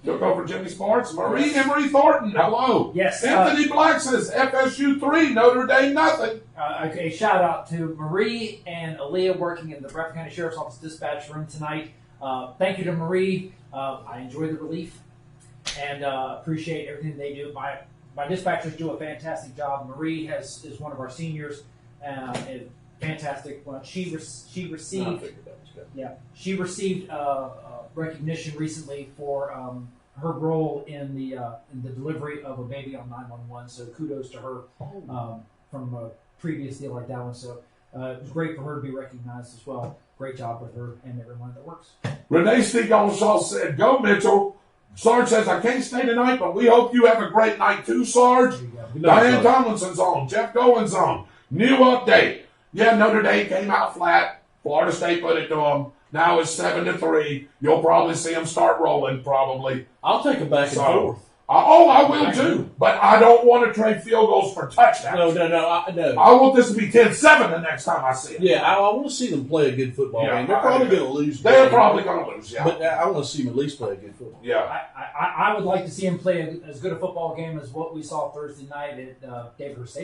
Took over Jimmy Sparks. Marie Emery Thornton, hello. Yes. Anthony Black says FSU 3, Notre Dame nothing. A shout out to Marie and Aaliyah working in the Bradford County Sheriff's Office dispatch room tonight. Thank you to Marie. I enjoy the relief and appreciate everything they do. My dispatchers do a fantastic job. Marie is one of our seniors. Fantastic. Well, she received she received recognition recently for her role in the delivery of a baby on 911. So kudos to her from a previous deal like that one. So it was great for her to be recognized as well. Great job with her and everyone that works. Renee Steagall said, go Mitchell. Sarge says, I can't stay tonight, but we hope you have a great night too, Sarge. Diane Tomlinson's on. Jeff Goins on. New update. Yeah, Notre Dame came out flat. Florida State put it to them. Now it's 7-3. You'll probably see them start rolling, probably. I'll take them back and forth. I will too. But I don't want to trade field goals for touchdowns. No. I want this to be 10-7 the next time I see it. Yeah, I want to see them play a good football game. They're probably going to lose. They're probably going to lose, yeah. But I want to see them at least play a good football. Yeah. I would like to see him play as good a football game as what we saw Thursday night at David Rodgers.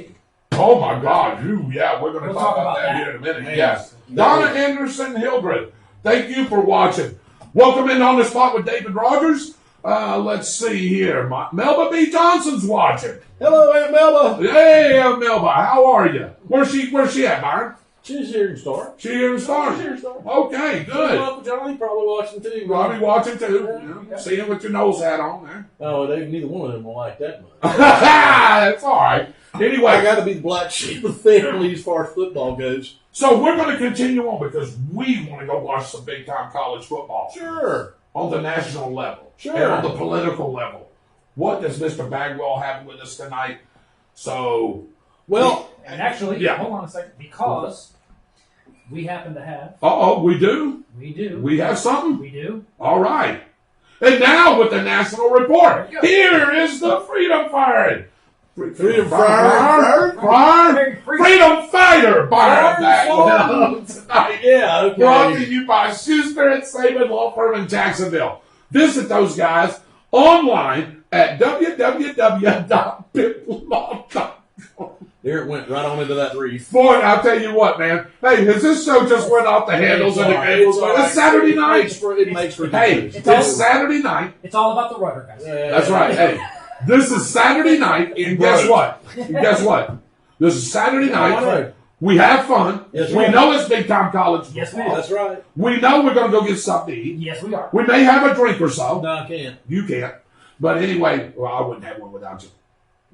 Oh, my God. We're going to We'll talk about that here in a minute. Man, Yes. Donna Anderson Hildred, thank you for watching. Welcome in on the spot with David Rodgers. Let's see here. Melba B. Johnson's watching. Hello, Aunt Melba. Hey, Melba, how are you? Where's she at, Byron? She's here in Star. She here in Star. She's here in Star. Okay, good. Uncle Johnny probably watching too. Probably watching too. Yeah. Seeing what your nose hat on there. Oh, neither one of them will like that much. That's all right. Anyway, I got to be the black sheep of the family as far as football goes. so we're going to continue on because we want to go watch some big-time college football. Sure. On the national level. Sure. And on the political level. What does Mr. Bagwell have with us tonight? So, Well, and actually, Yeah. hold on a second, because we happen to have, we do? we do, We have something? we do. All right. And now with the national report, There you go. here is the Freedom Fighter. Freedom Fighter. Freedom Fighter Byron Bagwell tonight. Yeah, okay. Brought to you by Schuster and Saban Law Firm in Jacksonville. Visit those guys online at www.piplaw.com. There it went right on into that reef. Boy, I'll tell you what, man. Hey, has this show just went off the handles and the cables? It's Saturday night. It makes for Hey, it's Saturday night. It's all about the rudder, guys. That's right. Hey, this is Saturday night, and guess what? This is Saturday night. We have fun. Yes, we know it's big time college. Yes, we football. are. That's right. We know we're going to go get something to eat. Yes, we are. We may have a drink or so. No, I can't. You can't. But anyway, well, I wouldn't have one without you.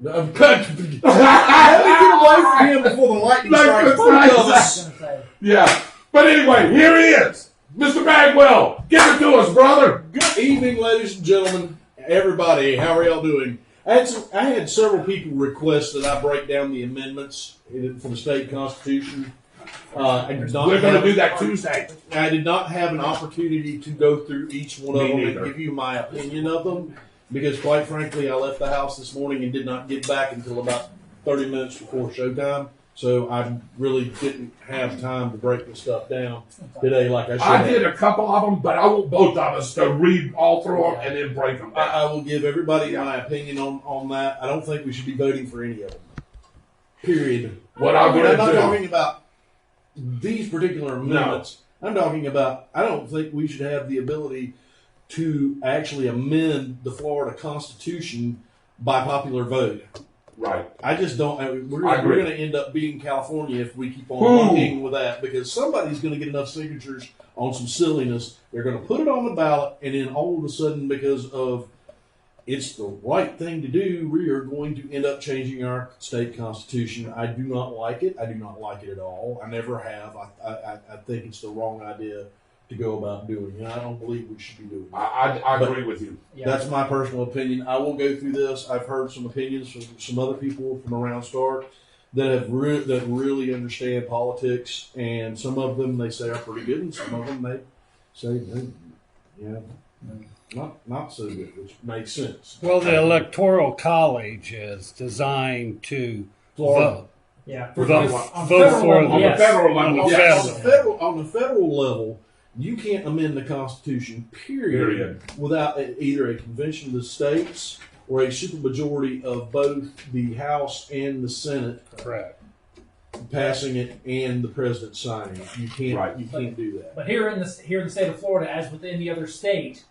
I'm cut. How do we get away from him before the lightning strikes both of I us? was gonna say. Yeah. But anyway, here he is. Mr. Bagwell. Give it to us, brother. Good evening, ladies and gentlemen. Everybody, how are y'all doing? I had several people request that I break down the amendments for the state constitution. I did not We're going to have- do that Tuesday. I did not have an opportunity to go through each one of Me them neither. and give you my opinion of them because, quite frankly, I left the house this morning and did not get back until about 30 minutes before showtime. So I really didn't have time to break the stuff down today like I should I have. did a couple of them, but I want both of us to read all through them and then break them down. I will give everybody my opinion on that. I don't think we should be voting for any of them. Period. What I'm I'm going not to do. talking about these particular amendments. I'm talking about I don't think we should have the ability to actually amend the Florida Constitution by popular vote. Right. I just don't. We're I agree. going to end up being California if we keep on Ooh. monkeying with that because somebody's going to get enough signatures on some silliness. They're going to put it on the ballot, and then all of a sudden, because of it's the right thing to do, we are going to end up changing our state constitution. I do not like it. I do not like it at all. I never have. I think it's the wrong idea to go about doing it. I don't believe we should be doing it. I agree with you. Yeah. That's my personal opinion. I will go through this. I've heard some opinions from some other people from around Stark that have that really understand politics, and some of them they say are pretty good, and some of them they say, not so good, which makes sense. Well, the Electoral College is designed to Florida. vote. Yeah. For Vote, the- On vote federal for level, On the the federal on level, the Yeah, federal. on the federal level, you can't amend the Constitution, period, without either a convention of the states or a supermajority of both the House and the Senate Correct. passing it and the president signing it. You can't. Right. You can't do that. But here in the state of Florida, as with any other state,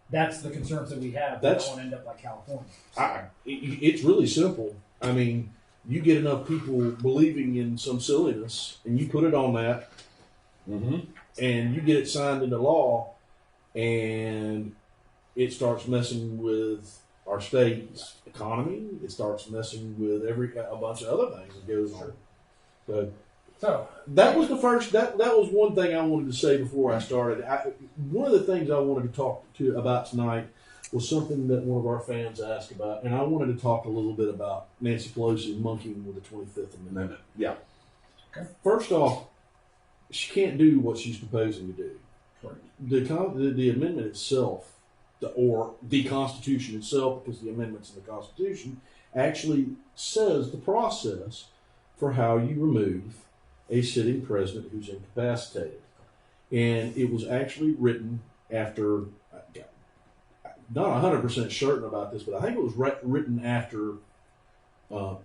that's the concerns that we have. We That's- don't want to end up like California. It's really simple. I mean, you get enough people believing in some silliness, and you put it on that, Mm-hmm. and you get it signed into law, and it starts messing with our state's economy. It starts messing with a bunch of other things that goes on. So So that was the first. That was one thing I wanted to say before I started. One of the things I wanted to talk about tonight was something that one of our fans asked about, and I wanted to talk a little bit about Nancy Pelosi monkeying with the 25th Amendment. Yeah. First off, she can't do what she's proposing to do. The amendment itself, or the Constitution itself, because the amendments in the Constitution actually says the process for how you remove a sitting president who's incapacitated. And it was actually written after, not 100% certain about this, but I think it was written after, oh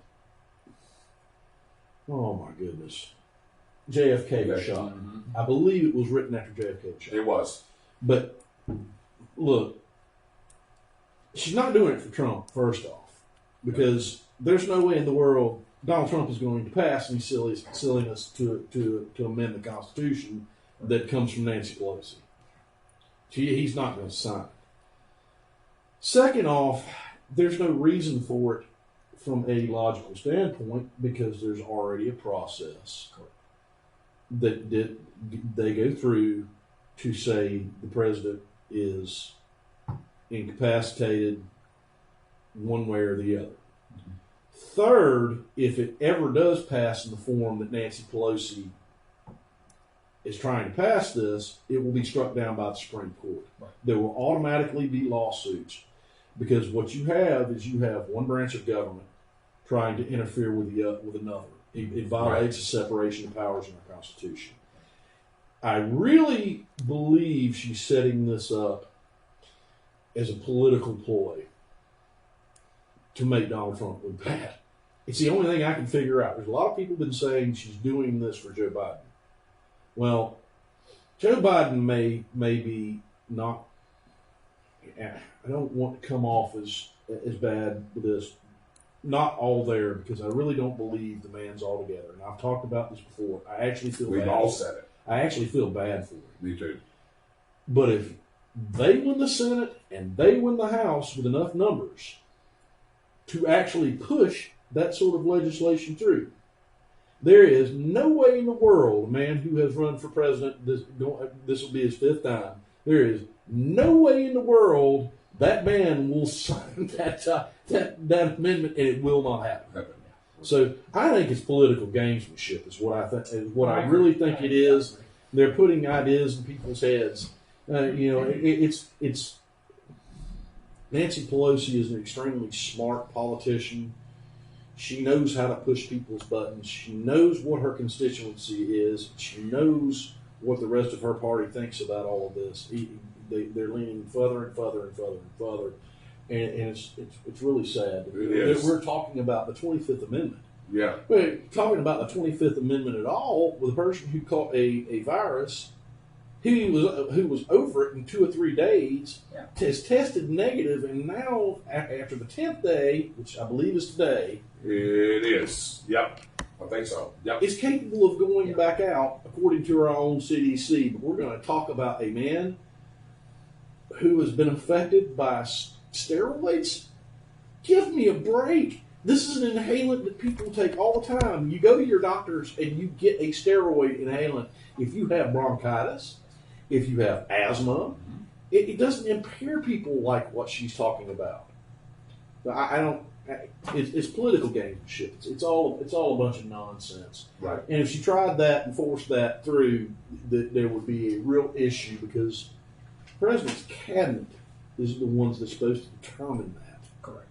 my goodness, JFK was shot. I believe it was written after JFK was shot. It was. But look, she's not doing it for Trump, first off, because there's no way in the world Donald Trump is going to pass any silliness to amend the Constitution that comes from Nancy Pelosi. He's not going to sign it. Second off, there's no reason for it from a logical standpoint because there's already a process that they go through to say the president is incapacitated one way or the other. Third, if it ever does pass in the form that Nancy Pelosi is trying to pass this, it will be struck down by the Supreme Court. Right. There will automatically be lawsuits because what you have is you have one branch of government trying to interfere with another. It violates the separation of powers in our Constitution. I really believe she's setting this up as a political ploy to make Donald Trump look bad. It's the only thing I can figure out. There's a lot of people been saying she's doing this for Joe Biden. Well, Joe Biden may be not. I don't want to come off as bad with this. Not all there because I really don't believe the man's all together. And I've talked about this before. I actually feel We've bad. all said it. I actually feel bad for him. Me too. But if they win the Senate and they win the House with enough numbers to actually push that sort of legislation through, there is no way in the world a man who has run for president, this will be his fifth time, there is no way in the world that man will sign that amendment, and it will not happen. So I think it's political gamesmanship. Is what I think. Is what I really think it is. They're putting ideas in people's heads. It's Nancy Pelosi is an extremely smart politician. She knows how to push people's buttons. She knows what her constituency is. She knows what the rest of her party thinks about all of this. They're leaning further and further and further and further, and it's really sad. We're talking about the 25th Amendment. Yeah. We're talking about the 25th Amendment at all with a person who caught a virus, who was over it in 2 or 3 days, has tested negative, and now after the 10th day, which I believe is today, it is. Yep. I think so. Yep. Is capable of going back out according to our own CDC. But we're going to talk about a man who has been affected by steroids. Give me a break. This is an inhalant that people take all the time. You go to your doctors and you get a steroid inhalant if you have bronchitis, if you have asthma. It doesn't impair people like what she's talking about. I don't. It's political gamesmanship. It's all a bunch of nonsense. Right. And if she tried that and forced that through, there would be a real issue because the president's cabinet is the ones that's supposed to determine that. Correct.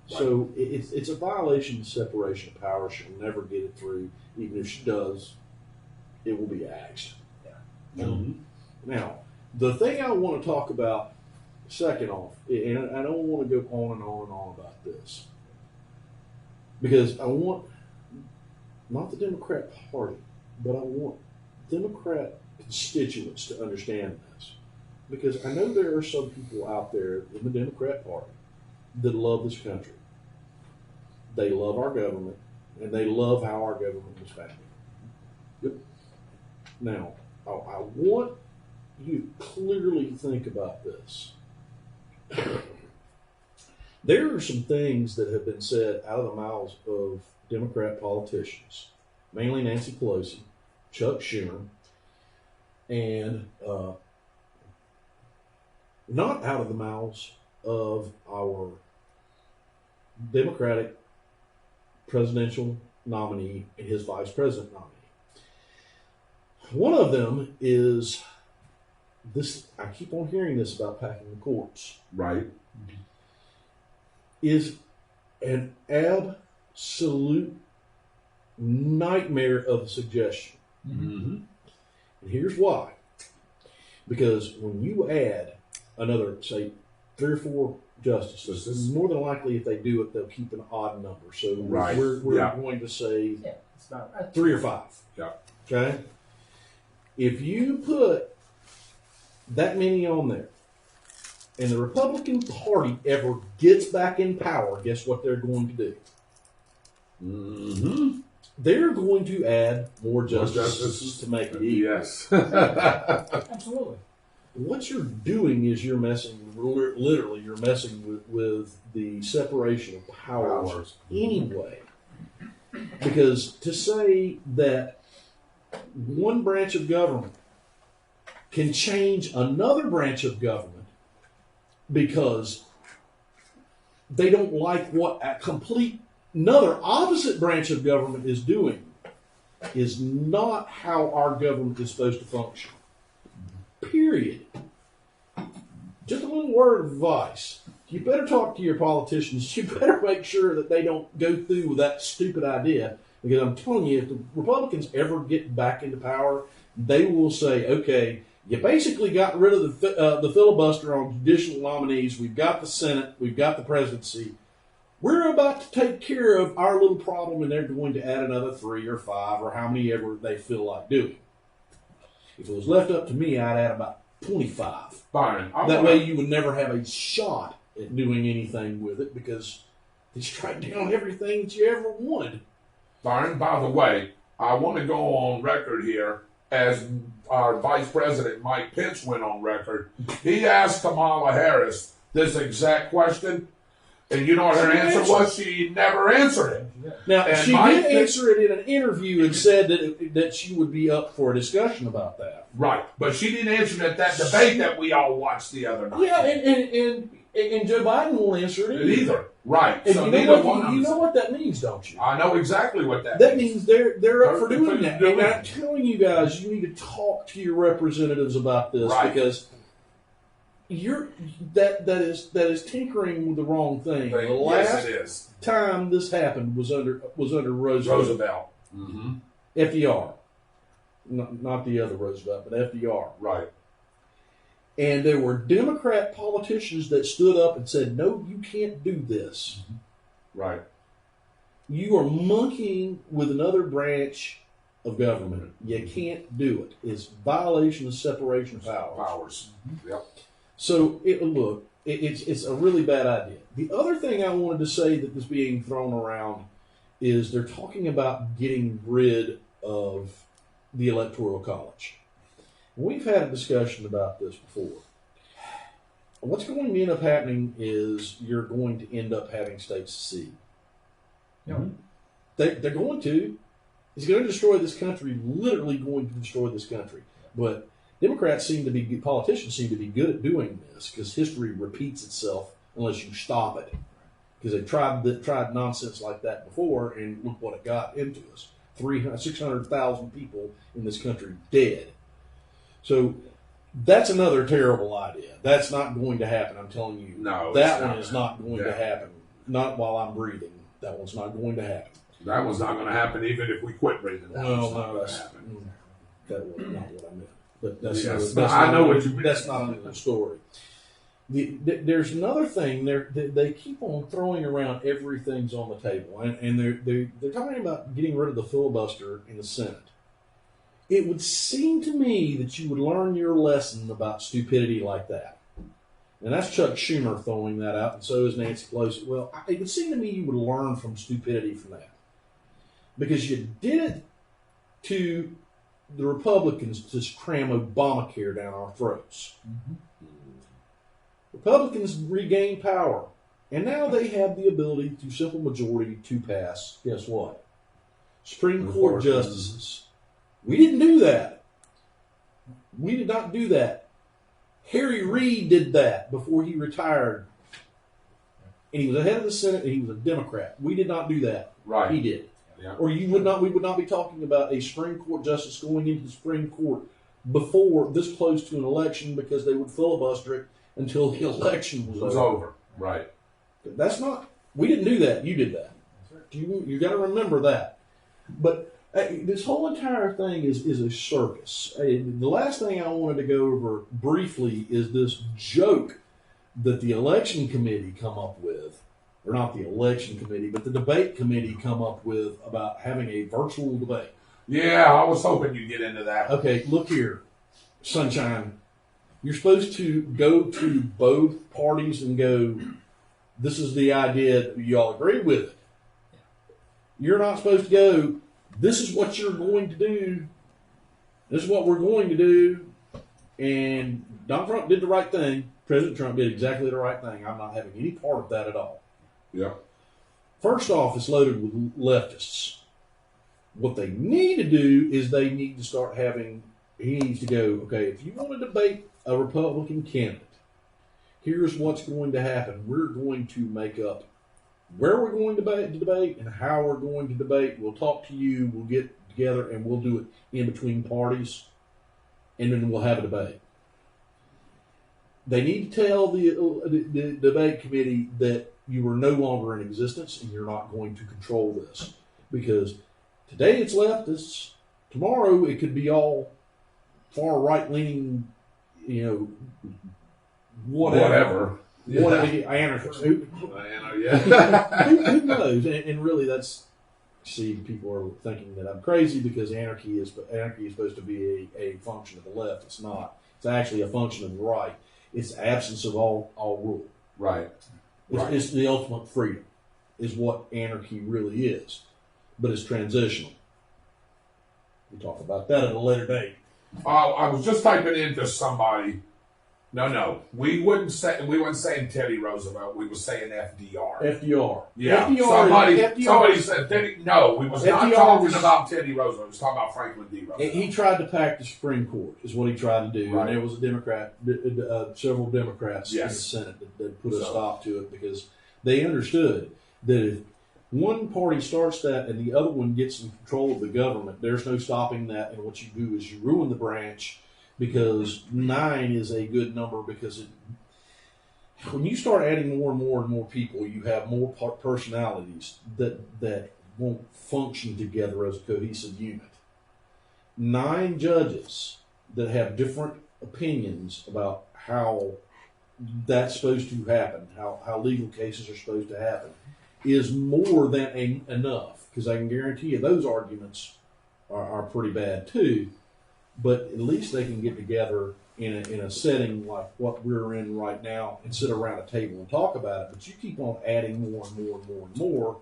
So it's a violation of separation of powers. She'll never get it through. Even if she does, it will be axed. Yeah. Now, the thing I want to talk about, second off, and I don't want to go on and on and on about this, because I want not the Democrat Party, but I want Democrat constituents to understand this. Because I know there are some people out there in the Democrat Party that love this country. They love our government, and they love how our government was founded. Yep. Now, I want you to clearly think about this. There are some things that have been said out of the mouths of Democrat politicians, mainly Nancy Pelosi, Chuck Schumer, and not out of the mouths of our Democratic presidential nominee and his vice president nominee. One of them is this, I keep on hearing this about packing the courts. Right. Is an absolute nightmare of a suggestion. Mm-hmm. And here's why. Because when you add another, say, 3 or 4 justices, more than likely if they do it, they'll keep an odd number. So we're going to say it's about right. 3 or 5. Yeah. Okay? If you put that many on there, and the Republican Party ever gets back in power, guess what they're going to do? Mm-hmm. They're going to add more justices to make it equal. Yes. Absolutely. What you're doing is you're messing with the separation of powers anyway. Because to say that one branch of government can change another branch of government because they don't like what another opposite branch of government is doing is not how our government is supposed to function. Period. Just a little word of advice. You better talk to your politicians. You better make sure that they don't go through with that stupid idea. Because I'm telling you, if the Republicans ever get back into power, they will say, okay, you basically got rid of the filibuster on judicial nominees. We've got the Senate. We've got the presidency. We're about to take care of our little problem, and they're going to add another 3 or 5 or how many ever they feel like doing. If it was left up to me, I'd add about 25. Fine. That way you would never have a shot at doing anything with it because they strike down everything that you ever wanted. Fine. By the way, I want to go on record here as our Vice President Mike Pence went on record. He asked Kamala Harris this exact question, and you know what her answer was? She never answered it. Now, and she did answer it in an interview and said that she would be up for a discussion about that. Right, but she didn't answer it at that debate that we all watched the other night. Yeah, and And Joe Biden won't answer it Either. Right. And so you neither know one what, of you them. know what that means, don't you? I know exactly what that That means. means they're up for They're doing that. doing And it. I'm telling you guys, you need to talk to your representatives about this Right. because that is tinkering with the wrong thing. The Yes, last it is. time this happened was under Roosevelt. Roosevelt. Mm-hmm. FDR. Not the other Roosevelt, but FDR. Right. And there were Democrat politicians that stood up and said, no, you can't do this. Right. You are monkeying with another branch of government. You can't do it. It's violation of separation of powers. Yep. So, it's a really bad idea. The other thing I wanted to say that is being thrown around is they're talking about getting rid of the Electoral College. We've had a discussion about this before. What's going to end up happening is you're going to end up having states secede. Yeah. They're going to. It's going to destroy this country, literally going to destroy this country. But politicians seem to be good at doing this because history repeats itself unless you stop it. Because they've tried nonsense like that before, and look what it got into us. 600,000 people in this country dead. So that's another terrible idea. That's not going to happen, I'm telling you. No, that it's one not. is not going to happen. Not while I'm breathing. That one's not going to happen. That one's not going to happen even if we quit breathing. That one's not going to happen. That was not what I meant. But that's Yes, that's I not, know what you mean. That's not another story. There's another thing. They keep on throwing around everything's on the table, and they're talking about getting rid of the filibuster in the Senate. It would seem to me that you would learn your lesson about stupidity like that. And that's Chuck Schumer throwing that out, and so is Nancy Pelosi. Well, it would seem to me you would learn from stupidity from that. Because you did it to the Republicans to cram Obamacare down our throats. Mm-hmm. Republicans regained power, and now they have the ability to simple majority to pass, guess what? Supreme Court justices. We didn't do that. We did not do that. Harry Reid did that before he retired. And he was ahead of the Senate, and he was a Democrat. We did not do that. Right. He did. Yeah. Or we would not be talking about a Supreme Court justice going into the Supreme Court before this close to an election because they would filibuster it until the election was over. Right. That's not. We didn't do that. You did that. You got to remember that. But this whole entire thing is a circus. The last thing I wanted to go over briefly is this joke that the election committee come up with, or not the election committee, but the debate committee come up with about having a virtual debate. Yeah, I was hoping you'd get into that. Okay, look here, Sunshine. You're supposed to go to both parties and go, this is the idea, you all agree with it. You're not supposed to go, this is what you're going to do, this is what we're going to do, and Donald Trump did the right thing. President Trump did exactly the right thing. I'm not having any part of that at all. Yeah. First off, it's loaded with leftists. What they need to do is they need to start having, he needs to go, okay, if you want to debate a Republican candidate, here's what's going to happen. We're going to make up where we're going to debate and how we're going to debate. We'll talk to you, we'll get together, and we'll do it in between parties, and then we'll have a debate. They need to tell the debate committee that you are no longer in existence and you're not going to control this. Because today it's leftists, tomorrow it could be all far right-leaning, whatever. Anarchists. Who knows? And really that's, people are thinking that I'm crazy because anarchy is supposed to be a function of the left. It's not. It's actually a function of the right. It's the absence of all rule. Right. It's the ultimate freedom, is what anarchy really is. But it's transitional. We'll talk about that at a later date. I was just typing into somebody No. We wouldn't saying Teddy Roosevelt. We were saying FDR. FDR. Yeah. FDR. Somebody said Teddy. No, we was not FDR talking about Teddy Roosevelt. We was talking about Franklin D. Roosevelt. He tried to pack the Supreme Court, is what he tried to do, Right. and there was a Democrat, several Democrats in the Yes. Senate that put a stop to it because they understood that if one party starts that and the other one gets in control of the government, there's no stopping that. And what you do is you ruin the branch, because 9 is a good number, because when you start adding more and more people, you have more personalities that won't function together as a cohesive unit. 9 judges that have different opinions about how that's supposed to happen, how legal cases are supposed to happen, is more than enough, because I can guarantee you those arguments are pretty bad too. But at least they can get together in a setting like what we're in right now and sit around a table and talk about it. But you keep on adding more and more,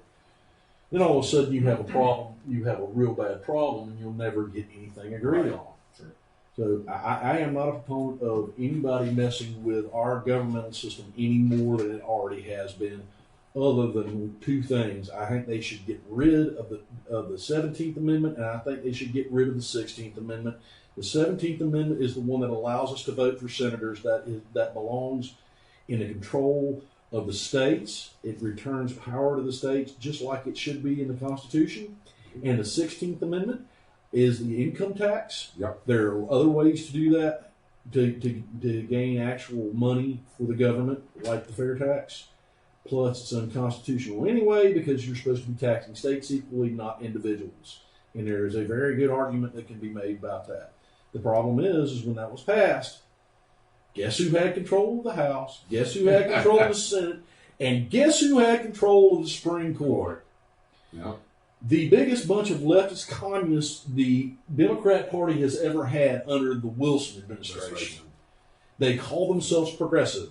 then all of a sudden you have a problem. You have a real bad problem, and you'll never get anything agreed on. Sure. So I am not a proponent of anybody messing with our governmental system any more than it already has been, other than 2 things. I think they should get rid of the 17th Amendment, and I think they should get rid of the 16th Amendment. The 17th Amendment is the one that allows us to vote for senators. That belongs in the control of the states. It returns power to the states, just like it should be in the Constitution. And the 16th Amendment is the income tax. Yep. There are other ways to do that, to gain actual money for the government, like the fair tax. Plus, it's unconstitutional anyway, because you're supposed to be taxing states equally, not individuals. And there is a very good argument that can be made about that. The problem is when that was passed, guess who had control of the House? Guess who had control of the Senate? And guess who had control of the Supreme Court? Yeah. The biggest bunch of leftist communists the Democrat Party has ever had under the Wilson administration. They call themselves progressive.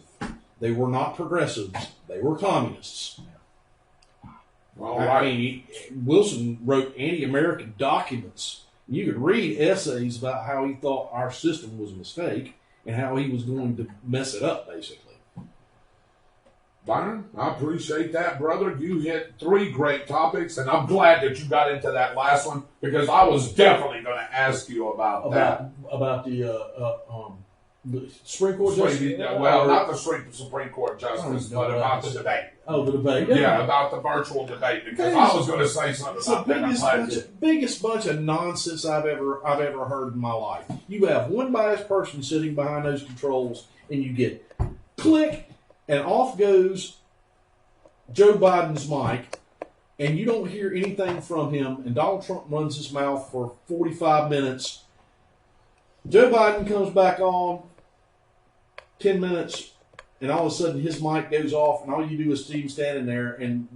They were not progressives. They were communists. Well, I mean, Wilson wrote anti-American documents. You could read essays about how he thought our system was a mistake and how he was going to mess it up, basically. Byron, I appreciate that, brother. You hit 3 great topics, and I'm glad that you got into that last one, because I was definitely going to ask you about that. About the Supreme Court justice? Well, not the Supreme Court justice, but about the debate. Oh, the debate. Yeah, about the virtual debate, because I was going to say something about that. It's the biggest bunch of nonsense I've ever heard in my life. You have one biased person sitting behind those controls, and you get click, and off goes Joe Biden's mic, and you don't hear anything from him, and Donald Trump runs his mouth for 45 minutes. Joe Biden comes back on 10 minutes, and all of a sudden his mic goes off, and all you do is see him standing there. And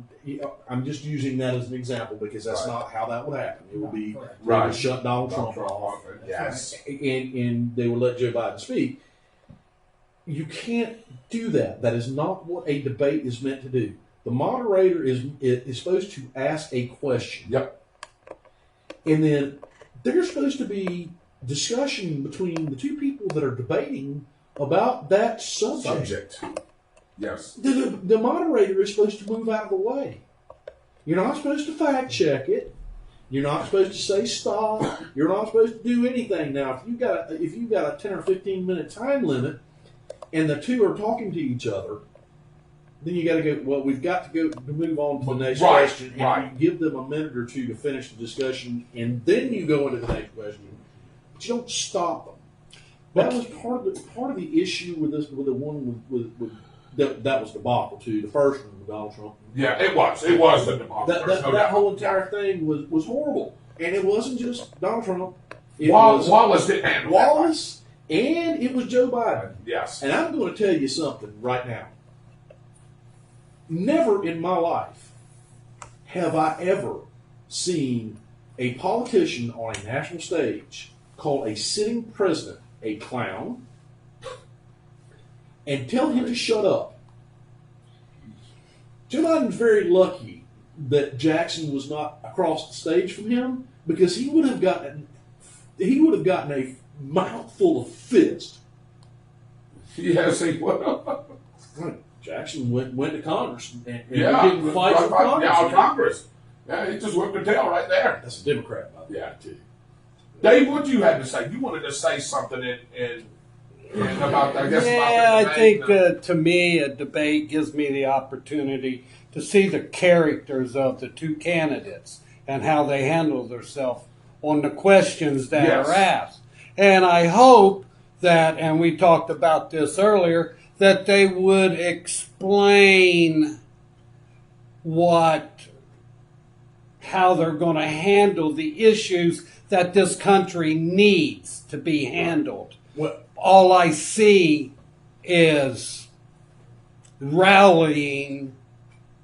I'm just using that as an example, because that's not how that would happen. It would be they would shut Donald Trump off, Yes, and they would let Joe Biden speak. You can't do that. That is not what a debate is meant to do. The moderator is supposed to ask a question. Yep. And then there's supposed to be discussion between the 2 people that are debating about that subject. Yes. The moderator is supposed to move out of the way. You're not supposed to fact check it. You're not supposed to say stop. You're not supposed to do anything. Now, if you've got a 10 or 15 minute time limit, and the 2 are talking to each other, then you got to go. Well, we've got to move on to the next question, and you give them a minute or 2 to finish the discussion, and then you go into the next question. But you don't stop them. That was part of the issue with this, with the one with that was debacle too. The first one with Donald Trump. Yeah, it was the debacle. That whole entire thing was horrible, and it wasn't just Donald Trump. Wallace didn't handle Wallace. And it was Joe Biden. Yes. And I'm going to tell you something right now. Never in my life have I ever seen a politician on a national stage call a sitting president a clown and tell him to shut up. Joe Biden's very lucky that Jackson was not across the stage from him, because he would have gotten a mouthful of fist Yes, he will. Jackson went to Congress and Yeah. he didn't fight for Congress. Yeah, Congress. Yeah, he just whipped the tail right there. That's a Democrat, by the way, Yeah. too. Dave, what you had to say? You wanted to say something in about, I guess, Yeah, about I the think debate. to me, a debate gives me the opportunity to see the characters of the two candidates and how they handle themselves on the questions that Yes. are asked. And I hope that, and we talked about this earlier, that they would explain how they're going to handle the issues that this country needs to be handled. Well, All I see is rallying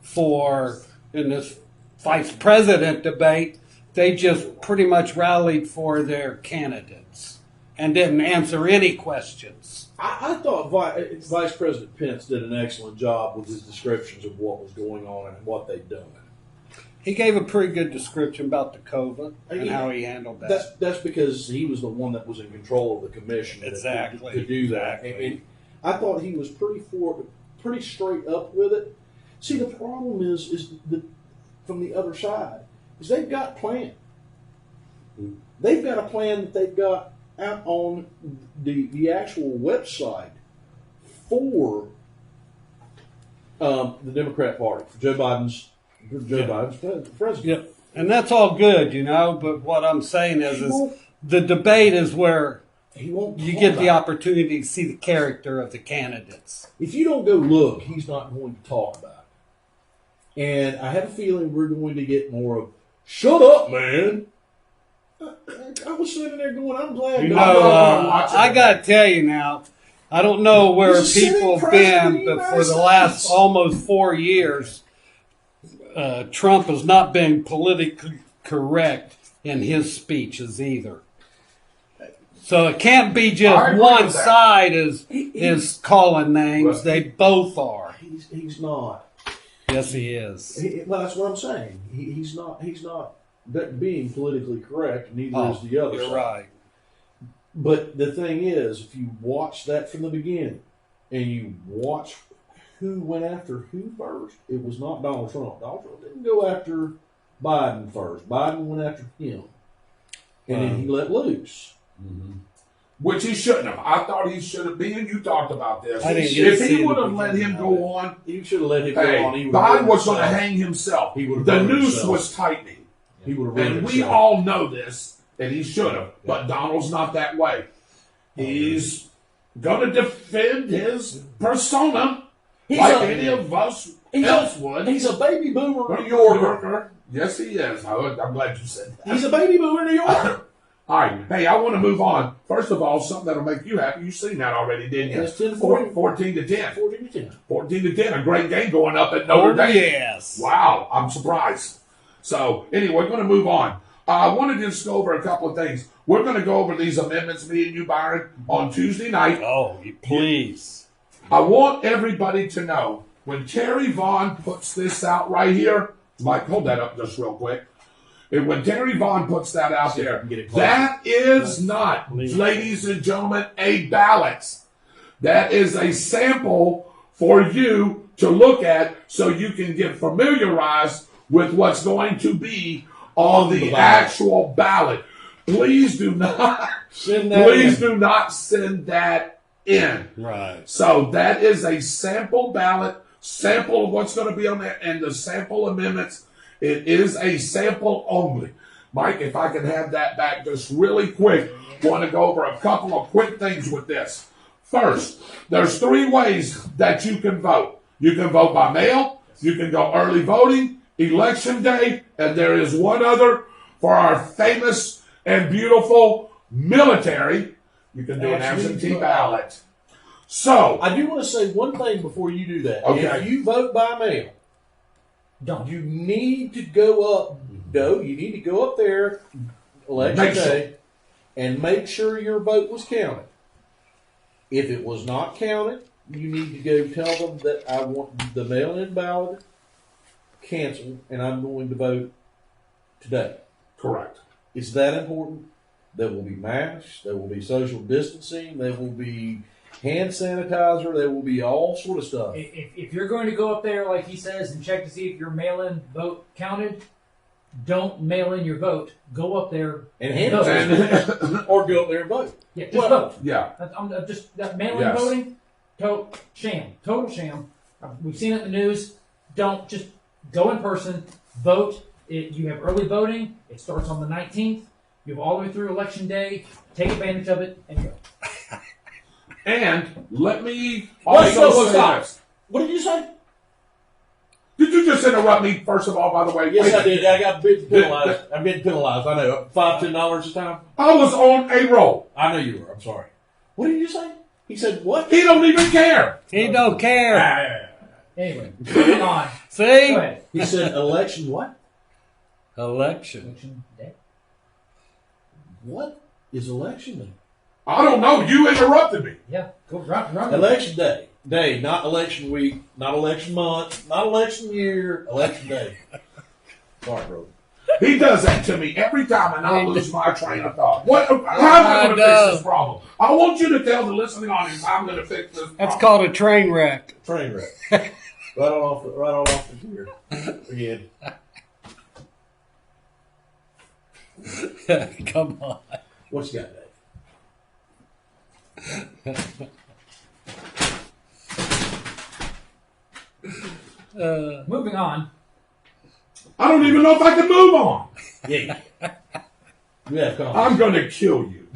for, in this vice president debate, they just pretty much rallied for their candidates and didn't answer any questions. I thought Vice President Pence did an excellent job with his descriptions of what was going on and what they'd done. He gave a pretty good description about the COVID and Yeah. how he handled that. That's because he was the one that was in control of the commission Exactly. to do that. Exactly. And I thought he was pretty straight up with it. See, the problem is from the other side is they've got a plan. They've got a plan that they've got out on the actual website for the Democrat Party, for Joe Biden's president. Yeah, and that's all good, but what I'm saying is the debate is where He won't. you talk get the about opportunity to see the character of the candidates. it. If you don't go look, he's not going to talk about it. And I have a feeling we're going to get more of "Shut up, man." I was sitting there going, "I'm glad." I got to tell you now, I don't know where He's a sitting people have president of been, the but for United the last States. almost 4 years, Trump has not been politically correct in his speeches either. So it can't be I just agree one with that. side is calling names. They both are. He's not. Yes, he is. Well, that's what I'm saying. He's not. He's not being politically correct. Neither is the other You're side. right. But the thing is, if you watch that from the beginning, and you watch who went after who first, it was not Donald Trump. Donald Trump didn't go after Biden first. Biden went after him, and then he let loose. Which he shouldn't have. I thought he should have been. You talked about this. I didn't get to If see he the would have let beginning him of go on, You should have let him hey, go on. He would Biden have was going to himself. hang himself. He would have The ruined noose himself. was tightening. He would have ruined And we himself. all know this, and he should have. But Donald's not that way. He's going to defend his persona He's like a- any of us he's else a, would. He's a baby boomer. New Yorker. Yes, he is. I'm glad you said that. He's a baby boomer New Yorker. All right. Hey, I want to move on. First of all, something that'll make you happy. You've seen that already, didn't you? It's 10-14. 14 to 10. 14 to 10. 14 to 10. A great game going up at Notre Dame. Yes. Wow, I'm surprised. So, anyway, we're going to move on. I wanted to just go over a couple of things. We're going to go over these amendments, me and you, Byron, on Tuesday night. Oh, please. I want everybody to know, when Terry Vaughn puts this out right here, Mike, hold that up just real quick. And when Terry Vaughn puts that out See if I there, can get it closer. that is not, ladies and gentlemen, a ballot. That is a sample for you to look at so you can get familiarized with what's going to be on the actual ballot. Please do not Send that please in. do not send that in. Right. So that is a sample ballot, sample of what's going to be on there, and the sample amendments. It is a sample only. Mike, if I can have that back just really quick, want to go over a couple of quick things with this. First, there's 3 ways that you can vote. You can vote by mail, you can go early voting, election day, and there is one other for our famous and beautiful military. You can do an absentee ballot. So, I do want to say one thing before you do that. Okay. If you vote by mail, you need to go up. You need to go up there election Make sure. day and make sure your vote was counted. If it was not counted, you need to go tell them that I want the mail-in ballot canceled and I'm going to vote today. correct. It's that important. There will be masks. There will be social distancing. There will be hand sanitizer. There will be all sort of stuff. If you're going to go up there, like he says, and check to see if your mail-in vote counted, don't mail in your vote. Go up there And hand vote. sanitizer. Or go up there and vote. Yeah, just vote. Yeah. I'm just that mail-in Yes. voting, total sham. We've seen it in the news. Don't just go in person, vote. You have early voting. It starts on the 19th. You have all the way through Election Day. Take advantage of it and go. And let me Let's also say stop. this. What did you say? Did you just interrupt me, first of all, by the way? Yes, I did. I got penalized. I've been penalized. I know. $5-10 a time. I was on a roll. I know you were. I'm sorry. What did you say? He said what? He don't even care. He don't care. Anyway, moving on. See? Go ahead. He said election what? Election. Election Day. What is election day? I don't know. You interrupted me. Yeah, go run. Election day. Day, not election week, not election month, not election year, election day. Sorry, bro. He does that to me every time, and I lose my train of thought. What? How am I going to fix this problem? I want you to tell the listening audience how I'm going to fix this problem. That's called a train wreck. Train wreck. right on off the gear. Again. Come on. What you got, Dave? Moving on. I don't even know if I can move on. Yeah. Yeah, come on. I'm going to kill you.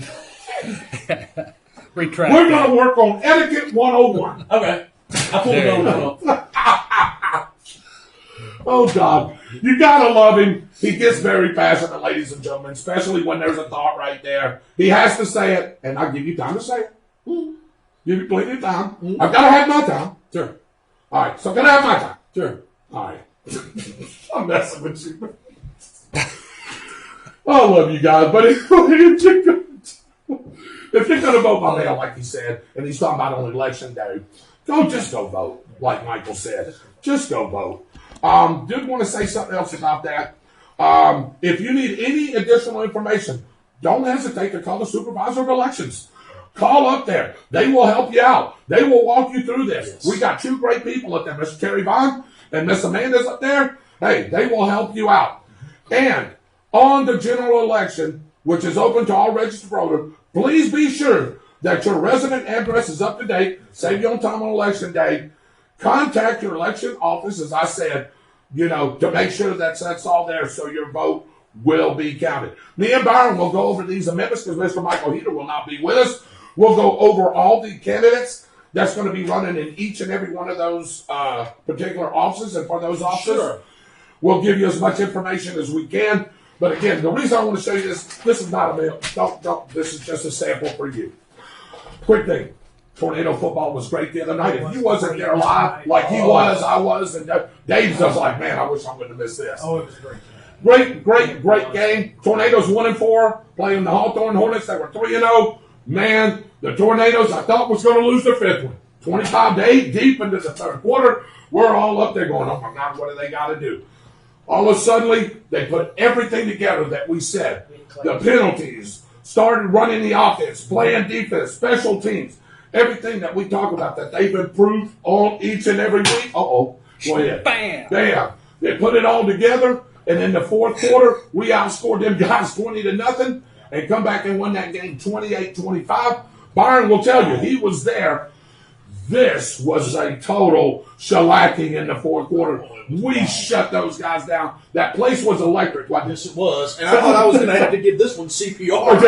Retract. We're going to work on etiquette 101. Okay. I pulled it There you over. Oh, God. You got to love him. He gets very passionate, ladies and gentlemen, especially when there's a thought right there. He has to say it, and I'll give you time to say it. Give you plenty of time. I've got to have my time. Sure. All right, so can I have my time? Sure. All right. I'm messing with you. I love you guys, but if you're going to vote by mail, like he said, and he's talking about on election day, just go vote, like Michael said. Just go vote. Did want to say something else about that. If you need any additional information, don't hesitate to call the supervisor of elections. Call up there. They will help you out. They will walk you through this. Yes. We got two great people up there, Mr. Terry Vaughn and Miss Amanda's up there. Hey, they will help you out. And on the general election, which is open to all registered voters, please be sure that your resident address is up to date. Save you on time on election day. Contact your election office, as I said, to make sure that's all there so your vote will be counted. Me and Byron will go over these amendments because Mr. Michael Heater will not be with us. We'll go over all the candidates that's going to be running in each and every one of those particular offices, and for those offices, Sure. we'll give you as much information as we can. But again, the reason I want to show you this is not a mail. Don't. This is just a sample for you. Quick thing. Tornado football was great the other night. If you wasn't there live, like he was, I was, and Dave's just like, man, I wish I wouldn't have missed this. Oh, it was great. Great game. Tornadoes 1-4, playing the Hawthorne Hornets. They were 3-0. Man, the Tornadoes I thought was going to lose their fifth one. 25-8 deep into the third quarter. We're all up there going, oh my God, what do they got to do? All of a sudden, they put everything together that we said. The penalties, started running the offense, playing defense, special teams, everything that we talk about that they've improved on each and every week. Go ahead. Bam. They put it all together, and in the fourth quarter, we outscored them guys 20-0 and come back and won that game 28-25. Byron will tell you, he was there. This was a total shellacking in the fourth quarter. We shut those guys down. That place was electric, wasn't it? Yes, it was. And I thought I was going to have to give this one CPR.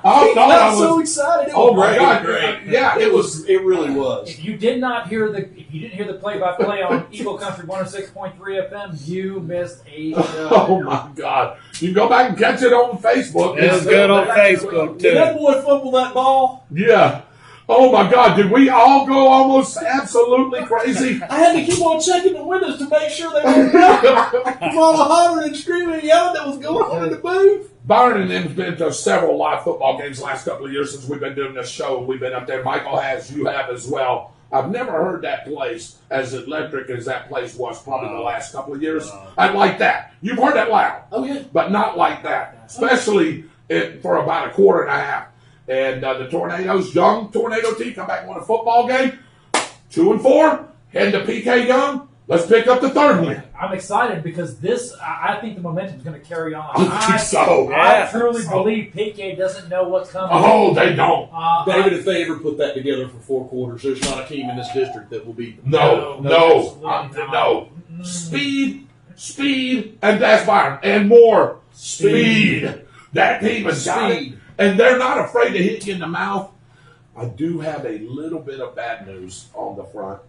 I I'm so excited. It was Oh my God! great. Yeah, It was. It really was. If you didn't hear the play-by-play on Eagle Country 106.3 FM, you missed a show. Oh my God! You can go back and catch it on Facebook. It was good on Facebook, Did that too. boy fumble that ball? Yeah. Oh my God! Did we all go almost absolutely crazy? I had to keep on checking the windows to make sure they were while hollering and screaming and yelling that was going on in the booth. Byron and them's been to several live football games the last couple of years since we've been doing this show. We've been up there. Michael has. You have as well. I've never heard that place as electric as that place was probably the last couple of years. I like that. You've heard that loud. Oh yeah. But not like that, especially for about a quarter and a half. And the Tornadoes, young Tornado team, come back and win a football game. 2-4, heading to PK Young. Let's pick up the third win. I'm excited because I think the momentum is going to carry on. I think so. I truly believe PK doesn't know what's coming. Oh, they don't. David, if they ever put that together for 4 quarters, there's not a team in this district that will beat them. No. Speed, and that's Byron. And more speed. That team is speed. And they're not afraid to hit you in the mouth. I do have a little bit of bad news on the front.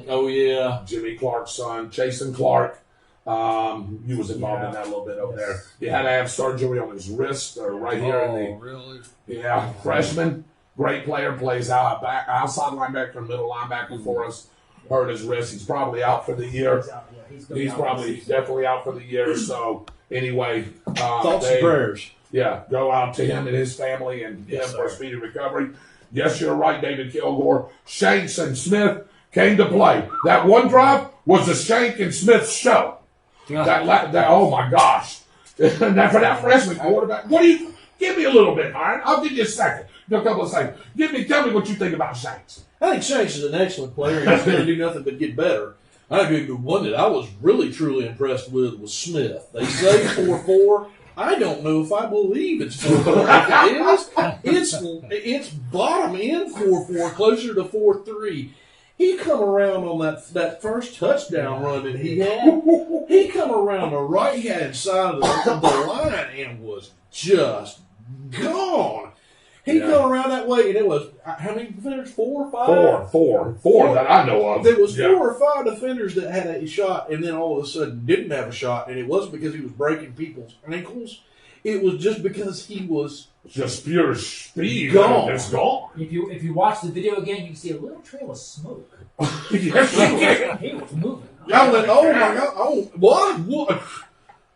Oh, yeah. Jimmy Clark's son, Jason Clark. He was involved in that a little bit over there. He had to have surgery on his wrist or right here. Really? Yeah, freshman, great player, plays outside linebacker, middle linebacker for us. Hurt his wrist. He's probably out for the year. He's probably definitely out for the year. So anyway, Thoughts and prayers. Yeah, go out to him and his family and him for a speedy recovery. Yes, you're right, David Kilgore. Shanks and Smith came to play. That one drive was the Shank and Smith show. Oh my gosh! And that for that freshman quarterback, give me a little bit, Byron. I'll give you a second, a couple of seconds. Tell me what you think about Shanks. I think Shanks is an excellent player. He's going to do nothing but get better. I think the one that I was really truly impressed with was Smith. They say 4-4. I don't know if I believe it's 4-4. It's bottom end 4-4, closer to 4-3. He come around on that first touchdown run that he had. He come around the right hand side of the line and was just gone. He come around that way, and it was how many defenders? 4 or 5? Four that I know of. There was 4 or 5 defenders that had a shot, and then all of a sudden didn't have a shot, and it wasn't because he was breaking people's ankles. It was just because he was just pure speed. Gone. It's gone. If you watch the video again, you can see a little trail of smoke. Yes, He was moving. I went, oh my God! Oh, what?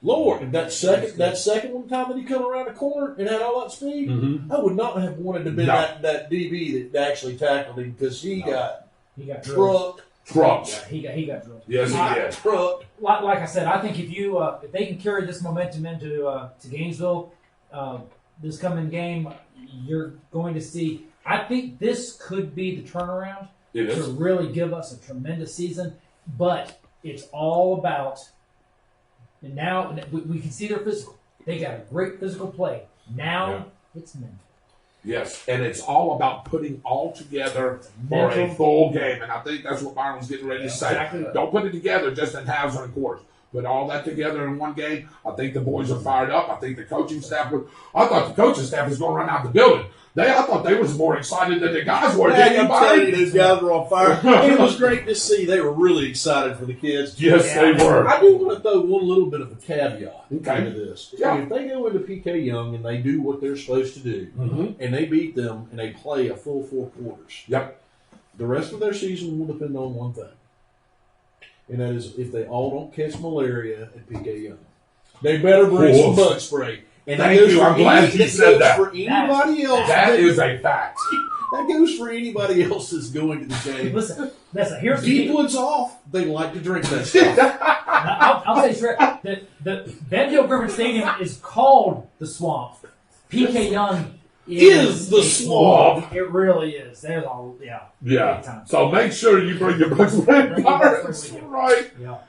Lord, that second one time that he come around the corner and had all that speed, I would not have wanted to be that DB that actually tackled him because he got trucked. Trucks. Yeah, he got drilled. Yes, he did. Trucked. Like I said, I think if they can carry this momentum into to Gainesville this coming game, you're going to see. I think this could be the turnaround to really give us a tremendous season. But it's all about. And now we can see their physical. They got a great physical play. Now it's mental. Yes, and it's all about putting all together for a full game. And I think that's what Byron was getting ready to say. Exactly. Don't put it together just in halves and quarters. Put all that together in one game. I think the boys are fired up. I think the coaching staff I thought the coaching staff was going to run out the building. I thought they was more excited than the guys were. I'm telling you, those guys were on fire. It was great to see. They were really excited for the kids. Yes, they were. I do want to throw one little bit of a caveat into this. Yeah. If they go into PK Young and they do what they're supposed to do, and they beat them and they play a full 4 quarters, the rest of their season will depend on one thing. And that is if they all don't catch malaria at PK Young. They better bring some bug spray. And thank you. I'm glad you said that. For anybody else, that is a fact. That goes for anybody else that's going to the game. Listen. Here's the deep ones off. They like to drink that stuff. I'll say straight. The Ben Hill Griffin Stadium is called the Swamp. PK Young is the Swamp. It really is. There's all yeah. So make sure you bring your bug spray. Right. Yeah.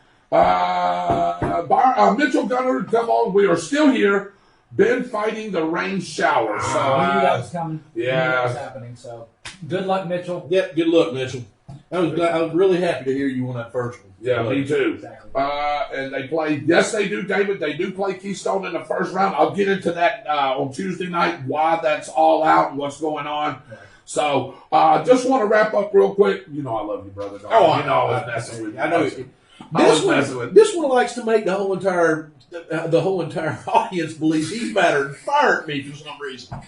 Mitchell Gunner, come on. We are still here. Been fighting the rain shower. So I knew that was coming. Yeah. I knew that was happening. So good luck, Mitchell. Yep, good luck, Mitchell. I was really happy to hear you on that first one. Yeah, me too. Exactly. And they play. Yes, they do, David. They do play Keystone in the first round. I'll get into that on Tuesday night. Why that's all out and what's going on. Right. So just want to wrap up real quick. You know I love you, brother. I was messing with you. I know. This one likes to make the whole entire audience believe he's better than fired me for some reason.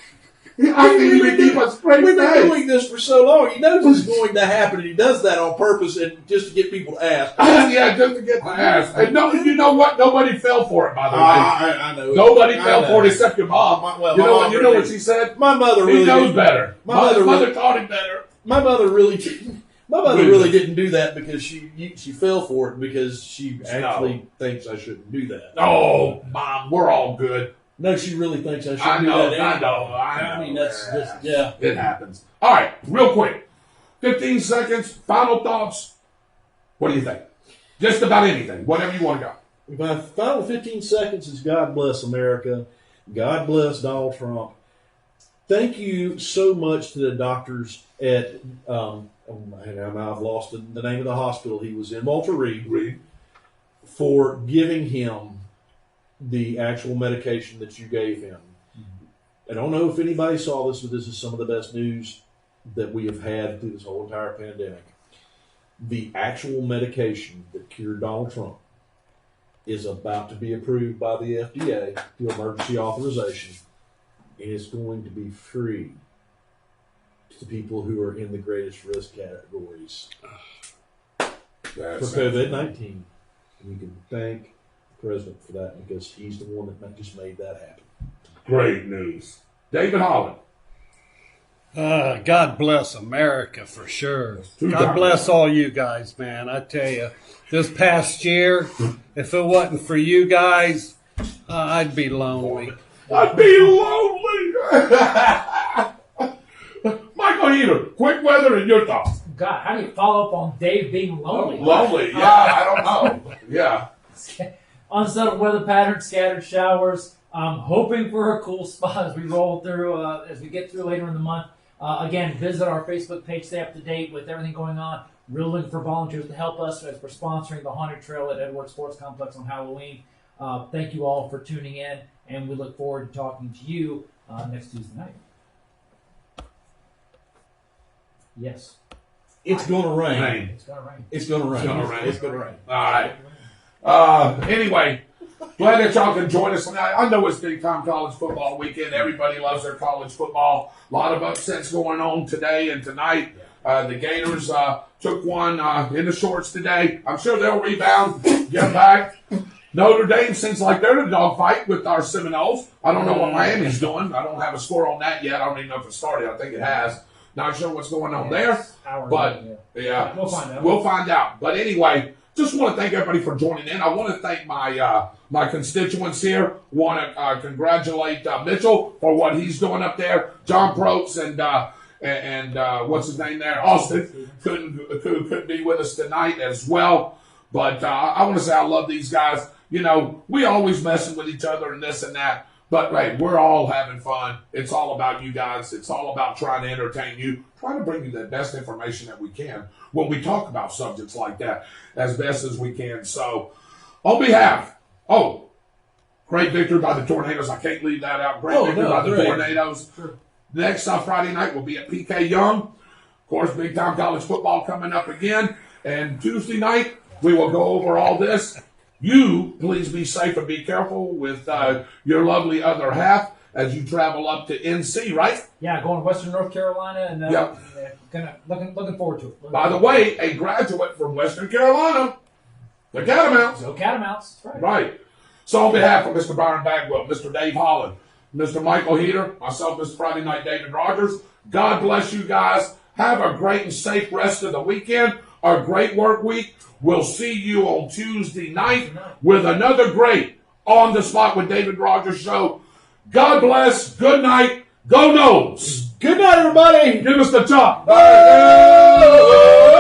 I think we keep a straight We've been face. doing this for so long. He knows it's going to happen, and he does that on purpose and just to get people to ask. Yeah, just to get the ask. And no, you know what? Nobody fell for it, by the way. I know. Nobody fell for it except your mom. You know what she said? My mother really He knows better. My mother taught him better. My mother really didn't do that because she fell for it because she actually thinks I shouldn't do that. Oh, Mom, we're all good. No, she really thinks I should I do know, that. I know. I mean, yeah. It happens. All right, real quick. 15 seconds, final thoughts. What do you think? Just about anything, whatever you want to go. My final 15 seconds is God bless America. God bless Donald Trump. Thank you so much to the doctors at, and I've lost the name of the hospital he was in, Walter Reed, for giving him the actual medication that you gave him. I don't know if anybody saw this, but this is some of the best news that we have had through this whole entire pandemic. The actual medication that cured Donald Trump is about to be approved by the FDA through emergency authorization, and it's going to be free to people who are in the greatest risk categories for COVID-19. And we can thank the president for that because he's the one that just made that happen. Great news. David Holland. God bless America for sure. God bless all you guys, man. I tell you, this past year, if it wasn't for you guys, I'd be lonely. I'd be lonely. Michael Heater, quick weather and your thoughts. God, how do you follow up on Dave being lonely? Lonely, yeah, I don't know. Yeah. Unsettled weather pattern, scattered showers. Hoping for a cool spot as we roll through, as we get through later in the month. Again, visit our Facebook page, stay up to date with everything going on. We're looking for volunteers to help us as we're sponsoring the Haunted Trail at Edwards Sports Complex on Halloween. Thank you all for tuning in, and we look forward to talking to you next Tuesday night. Yes. It's going to rain. It's going to rain. It's going to rain. It's gonna rain. It's going to rain. All right. Anyway, glad that y'all can join us tonight. I know it's big time college football weekend. Everybody loves their college football. A lot of upsets going on today and tonight. The Gators took one in the shorts today. I'm sure they'll rebound, get back. Notre Dame seems like they're in a dogfight with our Seminoles. I don't know what Miami's doing. I don't have a score on that yet. I don't even know if it started. I think it has. Not sure what's going on there. But, yeah, we'll find out. We'll find out. But anyway, just want to thank everybody for joining in. I want to thank my my constituents here. Want to congratulate Mitchell for what he's doing up there. John Probst and what's his name there? Austin couldn't be with us tonight as well. But I want to say I love these guys. You know, we always messing with each other and this and that. But, hey, we're all having fun. It's all about you guys. It's all about trying to entertain you, trying to bring you the best information that we can when we talk about subjects like that as best as we can. So, on behalf, great victory by the Tornadoes. I can't leave that out. Great victory by the Tornadoes. Sure. Next Friday night will be at PK Young. Of course, big-time college football coming up again. And Tuesday night, we will go over all this. You, please be safe and be careful with your lovely other half as you travel up to NC, right? Yeah, going to Western North Carolina and looking forward to it. By the way, a graduate from Western Carolina, the Catamounts. Go Catamounts, that's right. Right. So on behalf of Mr. Byron Bagwell, Mr. Dave Holland, Mr. Michael Heater, myself, Mr. Friday Night David Rodgers, God bless you guys. Have a great and safe rest of the weekend, a great work week. We'll see you on Tuesday night with another great On the Spot with David Rodgers show. God bless. Good night. Go Noles. Good night, everybody. Give us the top. Bye.